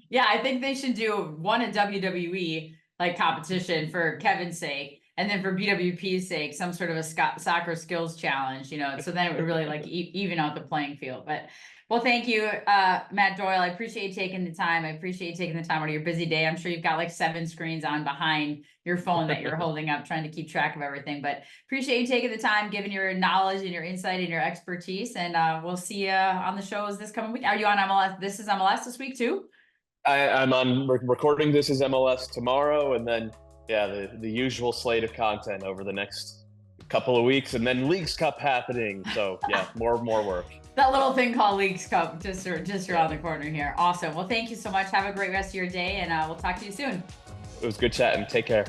S1: Yeah, I think they should do one a WWE like competition for Kevin's sake. And then for BWP's sake, some sort of a soccer skills challenge, so then it would really like even out the playing field. But well, thank you, Matt Doyle. I appreciate you taking the time. I appreciate you taking the time out of your busy day. I'm sure you've got like 7 screens on behind your phone that you're holding up, trying to keep track of everything. But appreciate you taking the time, giving your knowledge and your insight and your expertise. And we'll see you on the shows this coming week. Are you on MLS? This is MLS this week too?
S3: I'm on recording This Is MLS tomorrow, and then the usual slate of content over the next couple of weeks, and then Leagues Cup happening. So more work.
S1: That little thing called Leagues Cup just around the corner here. Awesome. Well, thank you so much. Have a great rest of your day, and we'll talk to you soon.
S3: It was good chatting. Take care.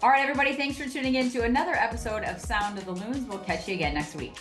S1: All right, everybody. Thanks for tuning in to another episode of Sound of the Loons. We'll catch you again next week.